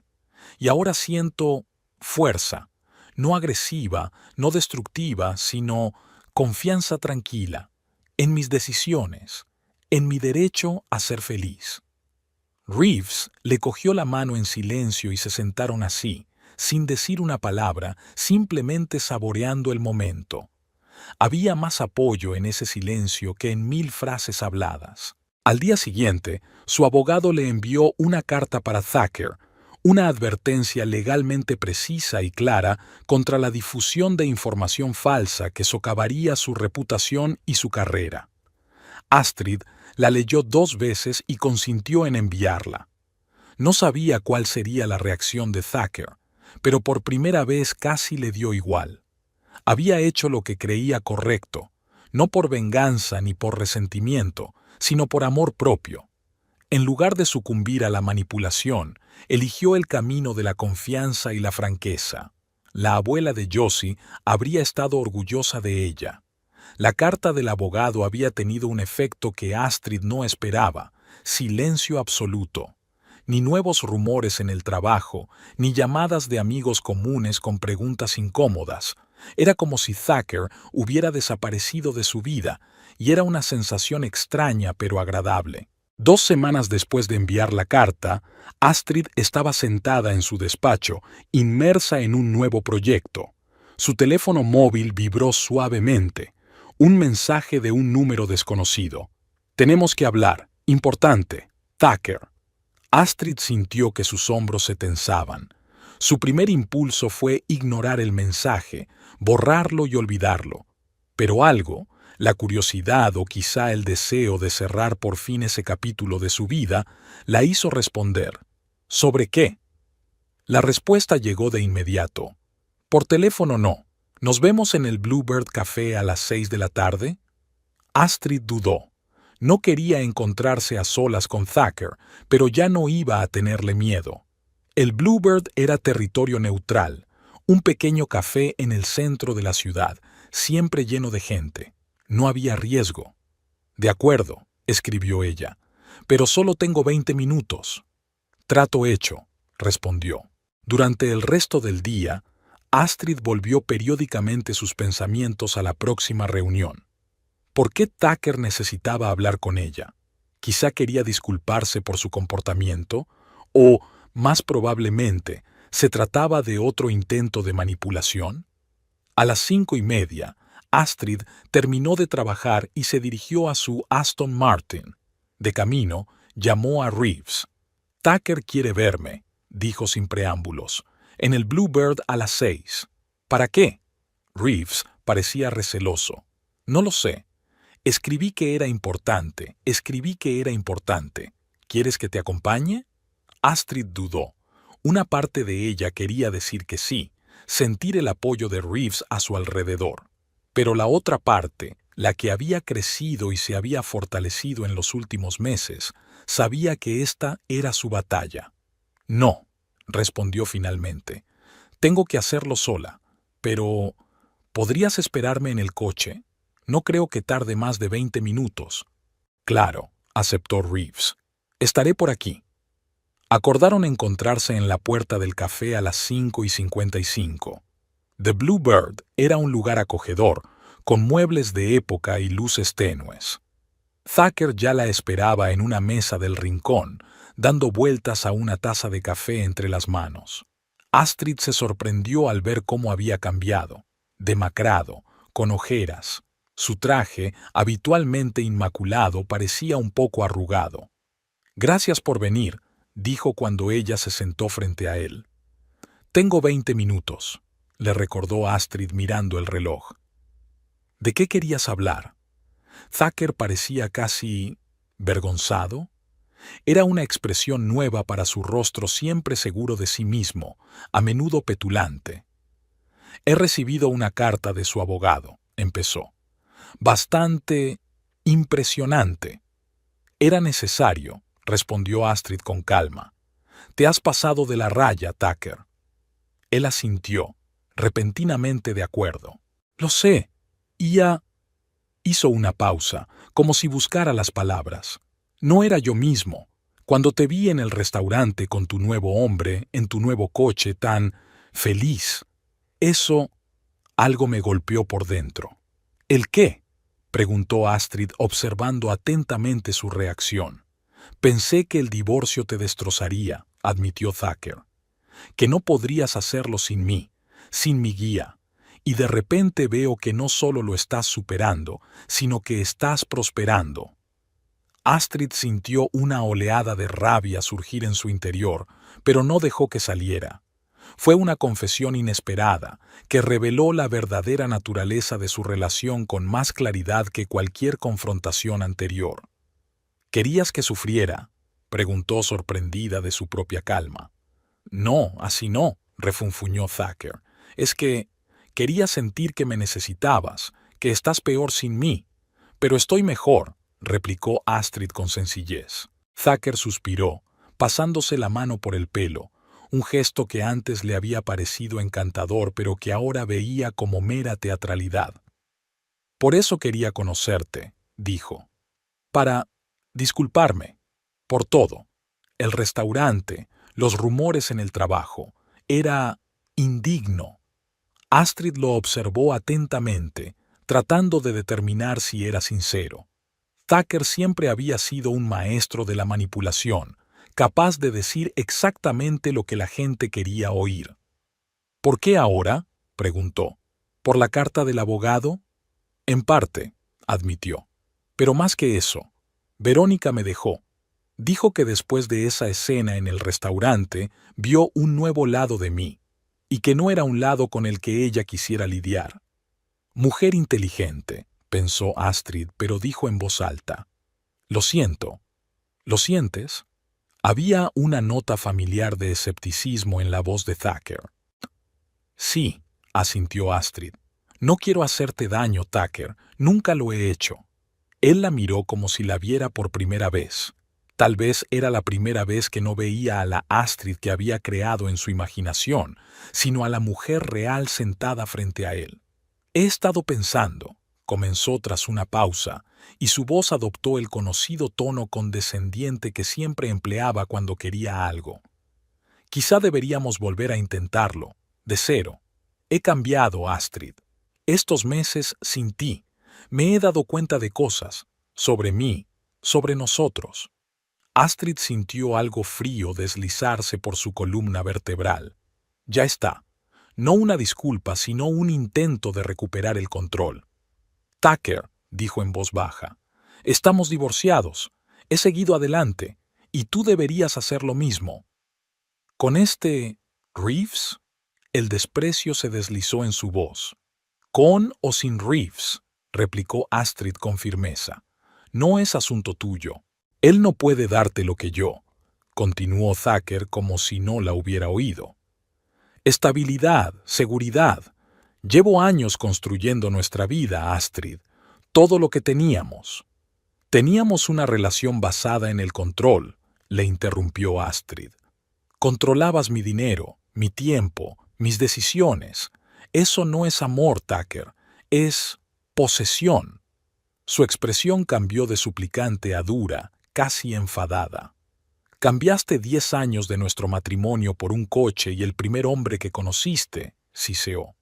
«Y ahora siento fuerza, no agresiva, no destructiva, sino confianza tranquila, en mis decisiones, en mi derecho a ser feliz». Reeves le cogió la mano en silencio y se sentaron así, sin decir una palabra, simplemente saboreando el momento. Había más apoyo en ese silencio que en 1000 frases habladas. Al día siguiente, su abogado le envió una carta para Tucker, una advertencia legalmente precisa y clara contra la difusión de información falsa que socavaría su reputación y su carrera. Astrid la leyó 2 veces y consintió en enviarla. No sabía cuál sería la reacción de Tucker, pero por primera vez casi le dio igual. Había hecho lo que creía correcto, no por venganza ni por resentimiento, sino por amor propio. En lugar de sucumbir a la manipulación, eligió el camino de la confianza y la franqueza. La abuela de Josie habría estado orgullosa de ella. La carta del abogado había tenido un efecto que Astrid no esperaba: silencio absoluto. Ni nuevos rumores en el trabajo, ni llamadas de amigos comunes con preguntas incómodas. Era como si Tucker hubiera desaparecido de su vida, y era una sensación extraña pero agradable. 2 semanas después de enviar la carta, Astrid estaba sentada en su despacho, inmersa en un nuevo proyecto. Su teléfono móvil vibró suavemente. Un mensaje de un número desconocido. «Tenemos que hablar. Importante. Tucker». Astrid sintió que sus hombros se tensaban. Su primer impulso fue ignorar el mensaje, borrarlo y olvidarlo. Pero algo, la curiosidad o quizá el deseo de cerrar por fin ese capítulo de su vida, la hizo responder. «¿Sobre qué?». La respuesta llegó de inmediato. «Por teléfono no. ¿Nos vemos en el Bluebird Café a las 6 de la tarde?» Astrid dudó. No quería encontrarse a solas con Tucker, pero ya no iba a tenerle miedo. El Bluebird era territorio neutral, un pequeño café en el centro de la ciudad, siempre lleno de gente. No había riesgo. «De acuerdo», escribió ella, «pero solo tengo 20 minutos». «Trato hecho», respondió. Durante el resto del día, Astrid volvió periódicamente sus pensamientos a la próxima reunión. ¿Por qué Tucker necesitaba hablar con ella? Quizá quería disculparse por su comportamiento, o, más probablemente, ¿se trataba de otro intento de manipulación? A las 5:30, Astrid terminó de trabajar y se dirigió a su Aston Martin. De camino, llamó a Reeves. «Tucker quiere verme», dijo sin preámbulos, «en el Bluebird a las 6». «¿Para qué?» Reeves parecía receloso. «No lo sé. Escribí que era importante. ¿Quieres que te acompañe?» Astrid dudó. Una parte de ella quería decir que sí, sentir el apoyo de Reeves a su alrededor. Pero la otra parte, la que había crecido y se había fortalecido en los últimos meses, sabía que esta era su batalla. «No», respondió finalmente. «Tengo que hacerlo sola. Pero, ¿podrías esperarme en el coche? No creo que tarde más de 20 minutos». «Claro», aceptó Reeves. «Estaré por aquí». Acordaron encontrarse en la puerta del café a las 5:55. The Bluebird era un lugar acogedor, con muebles de época y luces tenues. Tucker ya la esperaba en una mesa del rincón, dando vueltas a una taza de café entre las manos. Astrid se sorprendió al ver cómo había cambiado, demacrado, con ojeras. Su traje, habitualmente inmaculado, parecía un poco arrugado. «Gracias por venir», dijo cuando ella se sentó frente a él. «Tengo 20 minutos», le recordó Astrid mirando el reloj. «¿De qué querías hablar?» Tucker parecía casi vergonzado. Era una expresión nueva para su rostro siempre seguro de sí mismo, a menudo petulante. «He recibido una carta de su abogado», empezó. «Bastante impresionante». «Era necesario», respondió Astrid con calma. «Te has pasado de la raya, Tucker». Él asintió, repentinamente de acuerdo. «Lo sé». Hizo una pausa, como si buscara las palabras. «No era yo mismo. Cuando te vi en el restaurante con tu nuevo hombre, en tu nuevo coche, tan feliz. Eso, algo me golpeó por dentro». «¿El qué?», preguntó Astrid observando atentamente su reacción. «Pensé que el divorcio te destrozaría», admitió Tucker. «Que no podrías hacerlo sin mí, sin mi guía. Y de repente veo que no solo lo estás superando, sino que estás prosperando». Astrid sintió una oleada de rabia surgir en su interior, pero no dejó que saliera. Fue una confesión inesperada, que reveló la verdadera naturaleza de su relación con más claridad que cualquier confrontación anterior. «¿Querías que sufriera?», preguntó sorprendida de su propia calma. «No, así no», refunfuñó Tucker. «Es que quería sentir que me necesitabas, que estás peor sin mí». «Pero estoy mejor», replicó Astrid con sencillez. Tucker suspiró, pasándose la mano por el pelo, un gesto que antes le había parecido encantador pero que ahora veía como mera teatralidad. «Por eso quería conocerte», dijo. «Para disculparme. Por todo. El restaurante, los rumores en el trabajo. Era indigno». Astrid lo observó atentamente, tratando de determinar si era sincero. Tucker siempre había sido un maestro de la manipulación, capaz de decir exactamente lo que la gente quería oír. «¿Por qué ahora?», preguntó. «¿Por la carta del abogado?» «En parte», admitió. «Pero más que eso, Verónica me dejó. Dijo que después de esa escena en el restaurante vio un nuevo lado de mí, y que no era un lado con el que ella quisiera lidiar». «Mujer inteligente», pensó Astrid, pero dijo en voz alta. «Lo siento». «¿Lo sientes?» Había una nota familiar de escepticismo en la voz de Tucker. «Sí», asintió Astrid. «No quiero hacerte daño, Tucker. Nunca lo he hecho». Él la miró como si la viera por primera vez. Tal vez era la primera vez que no veía a la Astrid que había creado en su imaginación, sino a la mujer real sentada frente a él. «He estado pensando», comenzó tras una pausa, y su voz adoptó el conocido tono condescendiente que siempre empleaba cuando quería algo. «Quizá deberíamos volver a intentarlo, de cero. He cambiado, Astrid. Estos meses sin ti Me he dado cuenta de cosas, sobre mí, sobre nosotros. Astrid sintió algo frío deslizarse por su columna vertebral. Ya está. No una disculpa, sino un intento de recuperar el control. Tucker, dijo en voz baja, estamos divorciados. He seguido adelante, y tú deberías hacer lo mismo. ¿Con este Reeves? El desprecio se deslizó en su voz. «Con o sin Reeves», replicó Astrid con firmeza. «No es asunto tuyo. Él no puede darte lo que yo», continuó Tucker como si no la hubiera oído. «Estabilidad, seguridad. Llevo años construyendo nuestra vida, Astrid. Todo lo que teníamos». «Teníamos una relación basada en el control», le interrumpió Astrid. «Controlabas mi dinero, mi tiempo, mis decisiones. Eso no es amor, Tucker. Es posesión». Su expresión cambió de suplicante a dura, casi enfadada. «Cambiaste 10 años de nuestro matrimonio por un coche y el primer hombre que conociste», siseó.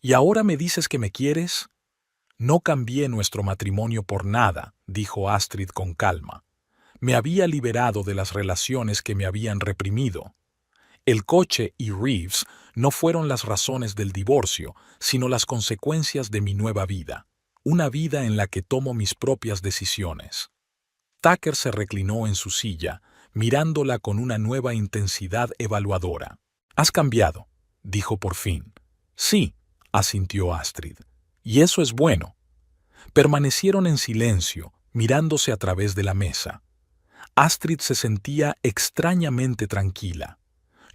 «¿Y ahora me dices que me quieres?» «No cambié nuestro matrimonio por nada», dijo Astrid con calma. «Me había liberado de las relaciones que me habían reprimido. El coche y Reeves no fueron las razones del divorcio, sino las consecuencias de mi nueva vida. Una vida en la que tomo mis propias decisiones». Tucker se reclinó en su silla, mirándola con una nueva intensidad evaluadora. «Has cambiado», dijo por fin. «Sí», asintió Astrid. «Y eso es bueno». Permanecieron en silencio, mirándose a través de la mesa. Astrid se sentía extrañamente tranquila.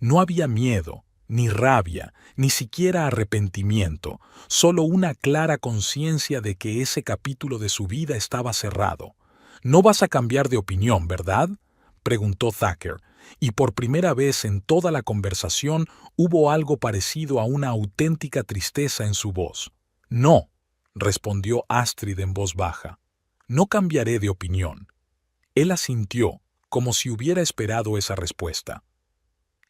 No había miedo, ni rabia, ni siquiera arrepentimiento, solo una clara conciencia de que ese capítulo de su vida estaba cerrado. «No vas a cambiar de opinión, ¿verdad?», preguntó Tucker, y por primera vez en toda la conversación hubo algo parecido a una auténtica tristeza en su voz. «No», respondió Astrid en voz baja. «No cambiaré de opinión». Él asintió, como si hubiera esperado esa respuesta.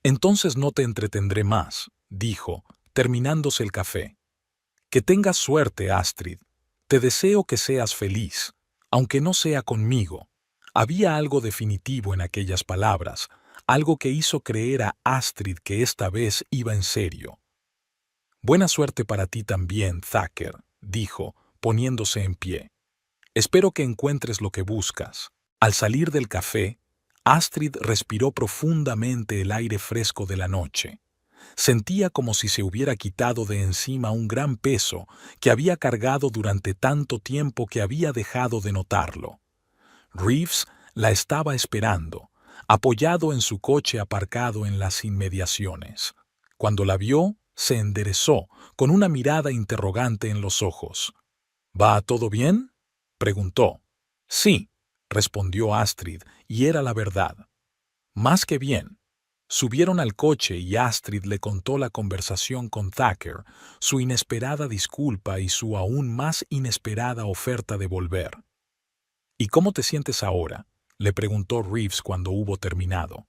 «Entonces no te entretendré más», dijo, terminándose el café. «Que tengas suerte, Astrid. Te deseo que seas feliz, aunque no sea conmigo». Había algo definitivo en aquellas palabras, algo que hizo creer a Astrid que esta vez iba en serio. «Buena suerte para ti también, Tucker», dijo, poniéndose en pie. «Espero que encuentres lo que buscas». Al salir del café, Astrid respiró profundamente el aire fresco de la noche. Sentía como si se hubiera quitado de encima un gran peso que había cargado durante tanto tiempo que había dejado de notarlo. Reeves la estaba esperando, apoyado en su coche aparcado en las inmediaciones. Cuando la vio, se enderezó, con una mirada interrogante en los ojos. «¿Va todo bien?», preguntó. «Sí», respondió Astrid, y era la verdad. «Más que bien». Subieron al coche y Astrid le contó la conversación con Tucker, su inesperada disculpa y su aún más inesperada oferta de volver. «¿Y cómo te sientes ahora?», le preguntó Reeves cuando hubo terminado.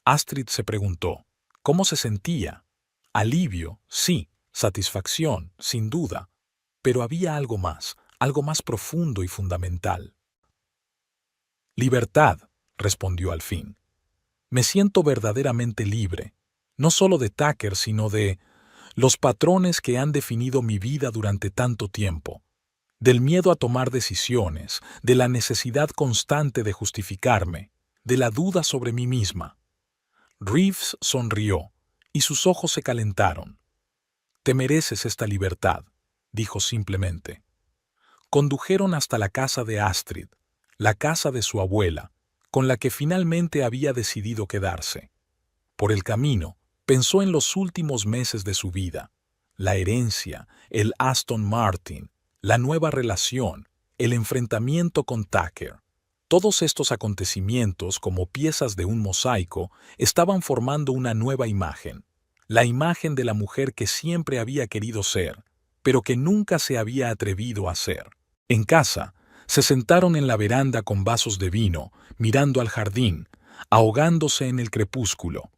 Astrid se preguntó, ¿cómo se sentía? Alivio, sí, satisfacción, sin duda, pero había algo más profundo y fundamental. «Libertad», respondió al fin. «Me siento verdaderamente libre, no solo de Tucker, sino de los patrones que han definido mi vida durante tanto tiempo, del miedo a tomar decisiones, de la necesidad constante de justificarme, de la duda sobre mí misma». Reeves sonrió, y sus ojos se calentaron. «Te mereces esta libertad», dijo simplemente. Condujeron hasta la casa de Astrid, la casa de su abuela, con la que finalmente había decidido quedarse. Por el camino, pensó en los últimos meses de su vida, la herencia, el Aston Martin, la nueva relación, el enfrentamiento con Tucker. Todos estos acontecimientos, como piezas de un mosaico, estaban formando una nueva imagen, la imagen de la mujer que siempre había querido ser, pero que nunca se había atrevido a ser. En casa, se sentaron en la veranda con vasos de vino, mirando al jardín, ahogándose en el crepúsculo.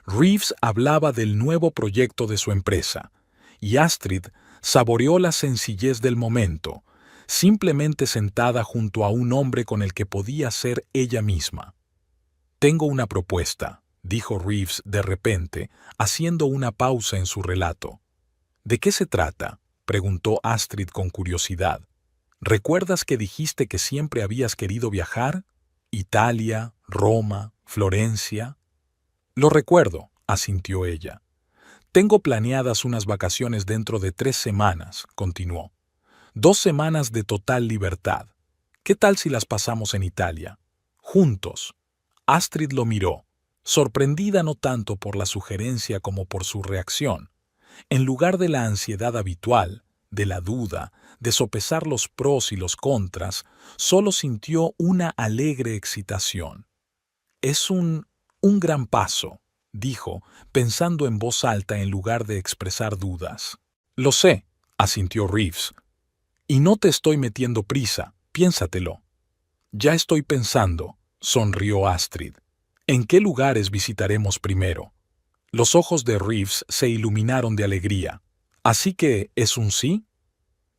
Reeves hablaba del nuevo proyecto de su empresa, y Astrid saboreó la sencillez del momento, simplemente sentada junto a un hombre con el que podía ser ella misma. «Tengo una propuesta», dijo Reeves de repente, haciendo una pausa en su relato. «¿De qué se trata?», preguntó Astrid con curiosidad. «¿Recuerdas que dijiste que siempre habías querido viajar? Italia, Roma, Florencia». «Lo recuerdo», asintió ella. «Tengo planeadas unas vacaciones dentro de 3 semanas», continuó. 2 semanas de total libertad. ¿Qué tal si las pasamos en Italia? Juntos. Astrid lo miró, sorprendida no tanto por la sugerencia como por su reacción. En lugar de la ansiedad habitual, de la duda, de sopesar los pros y los contras, solo sintió una alegre excitación. «Es un gran paso», dijo, pensando en voz alta en lugar de expresar dudas. «Lo sé», asintió Reeves. «Y no te estoy metiendo prisa, piénsatelo». «Ya estoy pensando», sonrió Astrid. «¿En qué lugares visitaremos primero?». Los ojos de Reeves se iluminaron de alegría. «¿Así que es un sí?».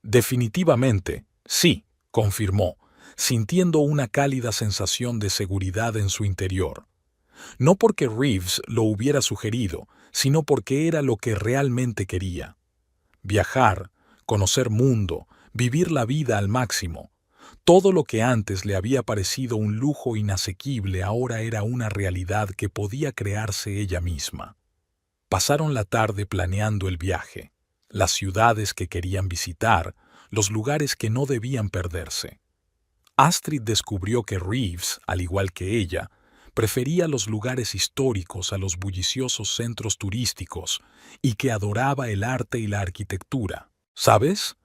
«Definitivamente, sí», confirmó, sintiendo una cálida sensación de seguridad en su interior. No porque Reeves lo hubiera sugerido, sino porque era lo que realmente quería. Viajar, conocer mundo, vivir la vida al máximo. Todo lo que antes le había parecido un lujo inasequible ahora era una realidad que podía crearse ella misma. Pasaron la tarde planeando el viaje, las ciudades que querían visitar, los lugares que no debían perderse. Astrid descubrió que Reeves, al igual que ella, prefería los lugares históricos a los bulliciosos centros turísticos y que adoraba el arte y la arquitectura. «¿Sabes?»,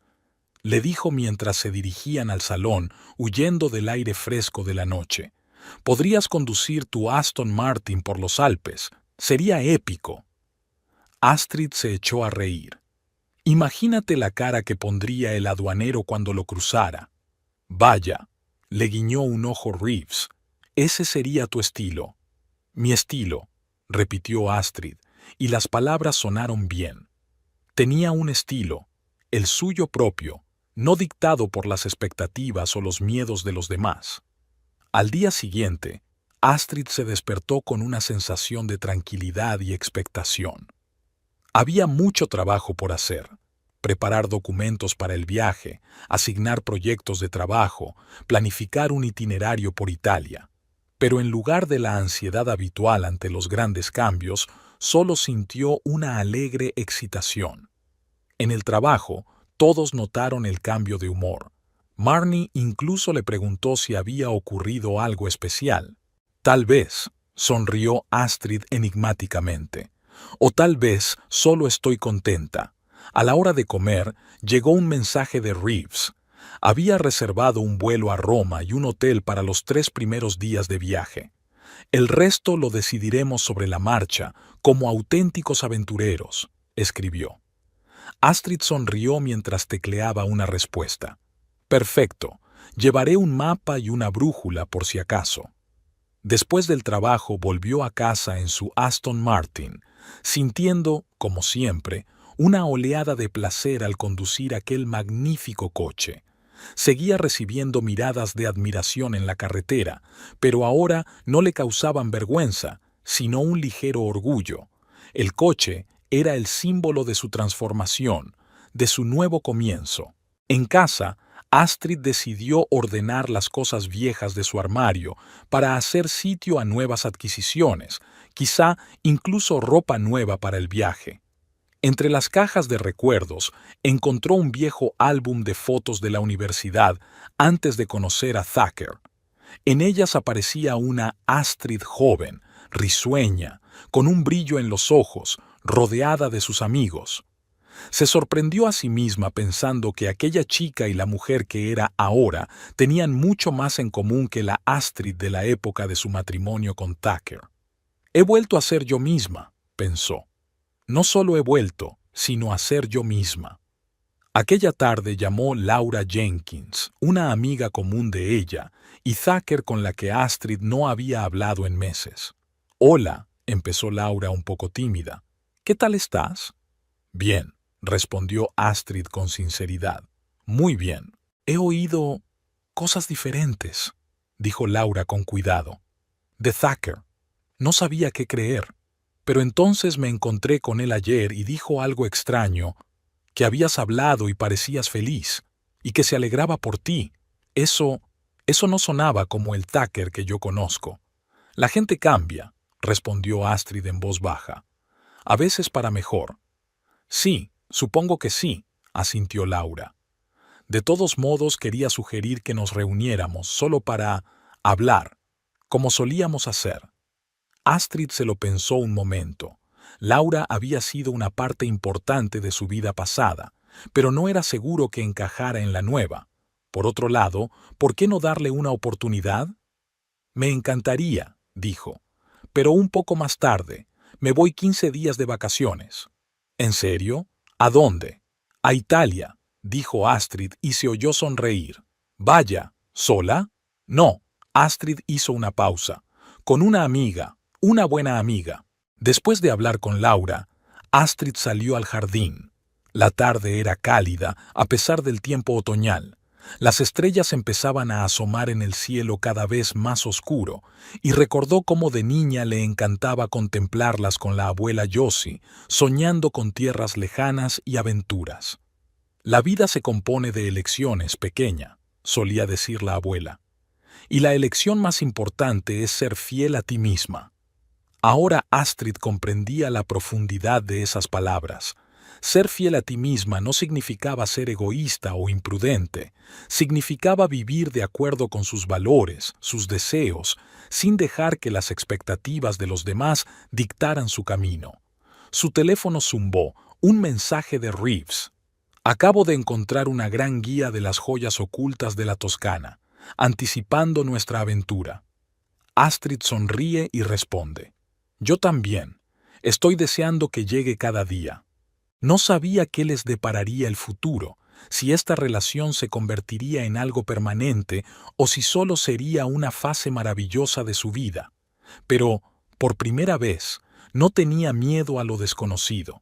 le dijo mientras se dirigían al salón, huyendo del aire fresco de la noche. «Podrías conducir tu Aston Martin por los Alpes. Sería épico». Astrid se echó a reír. «Imagínate la cara que pondría el aduanero cuando lo cruzara». «Vaya», le guiñó un ojo Reeves. «Ese sería tu estilo». «Mi estilo», repitió Astrid, y las palabras sonaron bien. Tenía un estilo, el suyo propio, no dictado por las expectativas o los miedos de los demás. Al día siguiente, Astrid se despertó con una sensación de tranquilidad y expectación. Había mucho trabajo por hacer. Preparar documentos para el viaje, asignar proyectos de trabajo, planificar un itinerario por Italia. Pero en lugar de la ansiedad habitual ante los grandes cambios, solo sintió una alegre excitación. En el trabajo, todos notaron el cambio de humor. Marnie incluso le preguntó si había ocurrido algo especial. «Tal vez», sonrió Astrid enigmáticamente. «O tal vez solo estoy contenta». A la hora de comer, llegó un mensaje de Reeves. Había reservado un vuelo a Roma y un hotel para los 3 primeros días de viaje. «El resto lo decidiremos sobre la marcha, como auténticos aventureros», escribió. Astrid sonrió mientras tecleaba una respuesta. «Perfecto, llevaré un mapa y una brújula por si acaso». Después del trabajo volvió a casa en su Aston Martin, sintiendo, como siempre, una oleada de placer al conducir aquel magnífico coche. Seguía recibiendo miradas de admiración en la carretera, pero ahora no le causaban vergüenza, sino un ligero orgullo. El coche era el símbolo de su transformación, de su nuevo comienzo. En casa, Astrid decidió ordenar las cosas viejas de su armario para hacer sitio a nuevas adquisiciones, quizá incluso ropa nueva para el viaje. Entre las cajas de recuerdos encontró un viejo álbum de fotos de la universidad antes de conocer a Thacker. En ellas aparecía una Astrid joven, risueña, con un brillo en los ojos, rodeada de sus amigos. Se sorprendió a sí misma pensando que aquella chica y la mujer que era ahora tenían mucho más en común que la Astrid de la época de su matrimonio con Thacker. «He vuelto a ser yo misma», pensó. «No solo he vuelto, sino a ser yo misma». Aquella tarde llamó Laura Jenkins, una amiga común de ella, y Thacker con la que Astrid no había hablado en meses. «Hola», empezó Laura un poco tímida. «¿Qué tal estás?» «Bien», respondió Astrid con sinceridad. «Muy bien». He oído cosas diferentes, dijo Laura con cuidado. De Thacker. No sabía qué creer, pero entonces me encontré con él ayer y dijo algo extraño, que habías hablado y parecías feliz, y que se alegraba por ti. Eso no sonaba como el Thacker que yo conozco. La gente cambia, respondió Astrid en voz baja. A veces para mejor. Sí, supongo que sí, asintió Laura. De todos modos quería sugerir que nos reuniéramos solo para hablar, como solíamos hacer. Astrid se lo pensó un momento. Laura había sido una parte importante de su vida pasada, pero no era seguro que encajara en la nueva. Por otro lado, ¿por qué no darle una oportunidad? Me encantaría, dijo, pero un poco más tarde. Me voy 15 días de vacaciones. ¿En serio? ¿A dónde? A Italia, dijo Astrid y se oyó sonreír. Vaya, ¿sola? No, Astrid hizo una pausa. Con una amiga, una buena amiga. Después de hablar con Laura, Astrid salió al jardín. La tarde era cálida, a pesar del tiempo otoñal. Las estrellas empezaban a asomar en el cielo cada vez más oscuro, y recordó cómo de niña le encantaba contemplarlas con la abuela Josie, soñando con tierras lejanas y aventuras. La vida se compone de elecciones, pequeña, solía decir la abuela, y la elección más importante es ser fiel a ti misma. Ahora Astrid comprendía la profundidad de esas palabras. Ser fiel a ti misma no significaba ser egoísta o imprudente, significaba vivir de acuerdo con sus valores, sus deseos, sin dejar que las expectativas de los demás dictaran su camino. Su teléfono zumbó, un mensaje de Reeves. Acabo de encontrar una gran guía de las joyas ocultas de la Toscana, anticipando nuestra aventura. Astrid sonríe y responde. Yo también. Estoy deseando que llegue cada día. No sabía qué les depararía el futuro, si esta relación se convertiría en algo permanente o si solo sería una fase maravillosa de su vida. Pero, por primera vez, no tenía miedo a lo desconocido.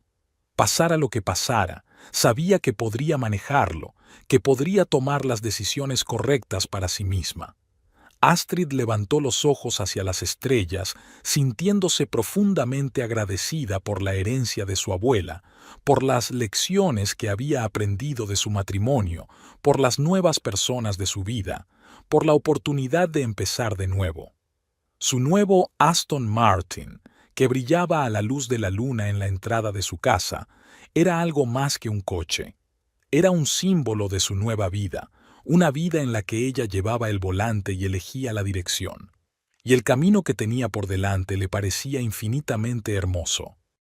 Pasara lo que pasara, sabía que podría manejarlo, que podría tomar las decisiones correctas para sí misma. Astrid levantó los ojos hacia las estrellas, sintiéndose profundamente agradecida por la herencia de su abuela, por las lecciones que había aprendido de su matrimonio, por las nuevas personas de su vida, por la oportunidad de empezar de nuevo. Su nuevo Aston Martin, que brillaba a la luz de la luna en la entrada de su casa, era algo más que un coche. Era un símbolo de su nueva vida, una vida en la que ella llevaba el volante y elegía la dirección. Y el camino que tenía por delante le parecía infinitamente hermoso.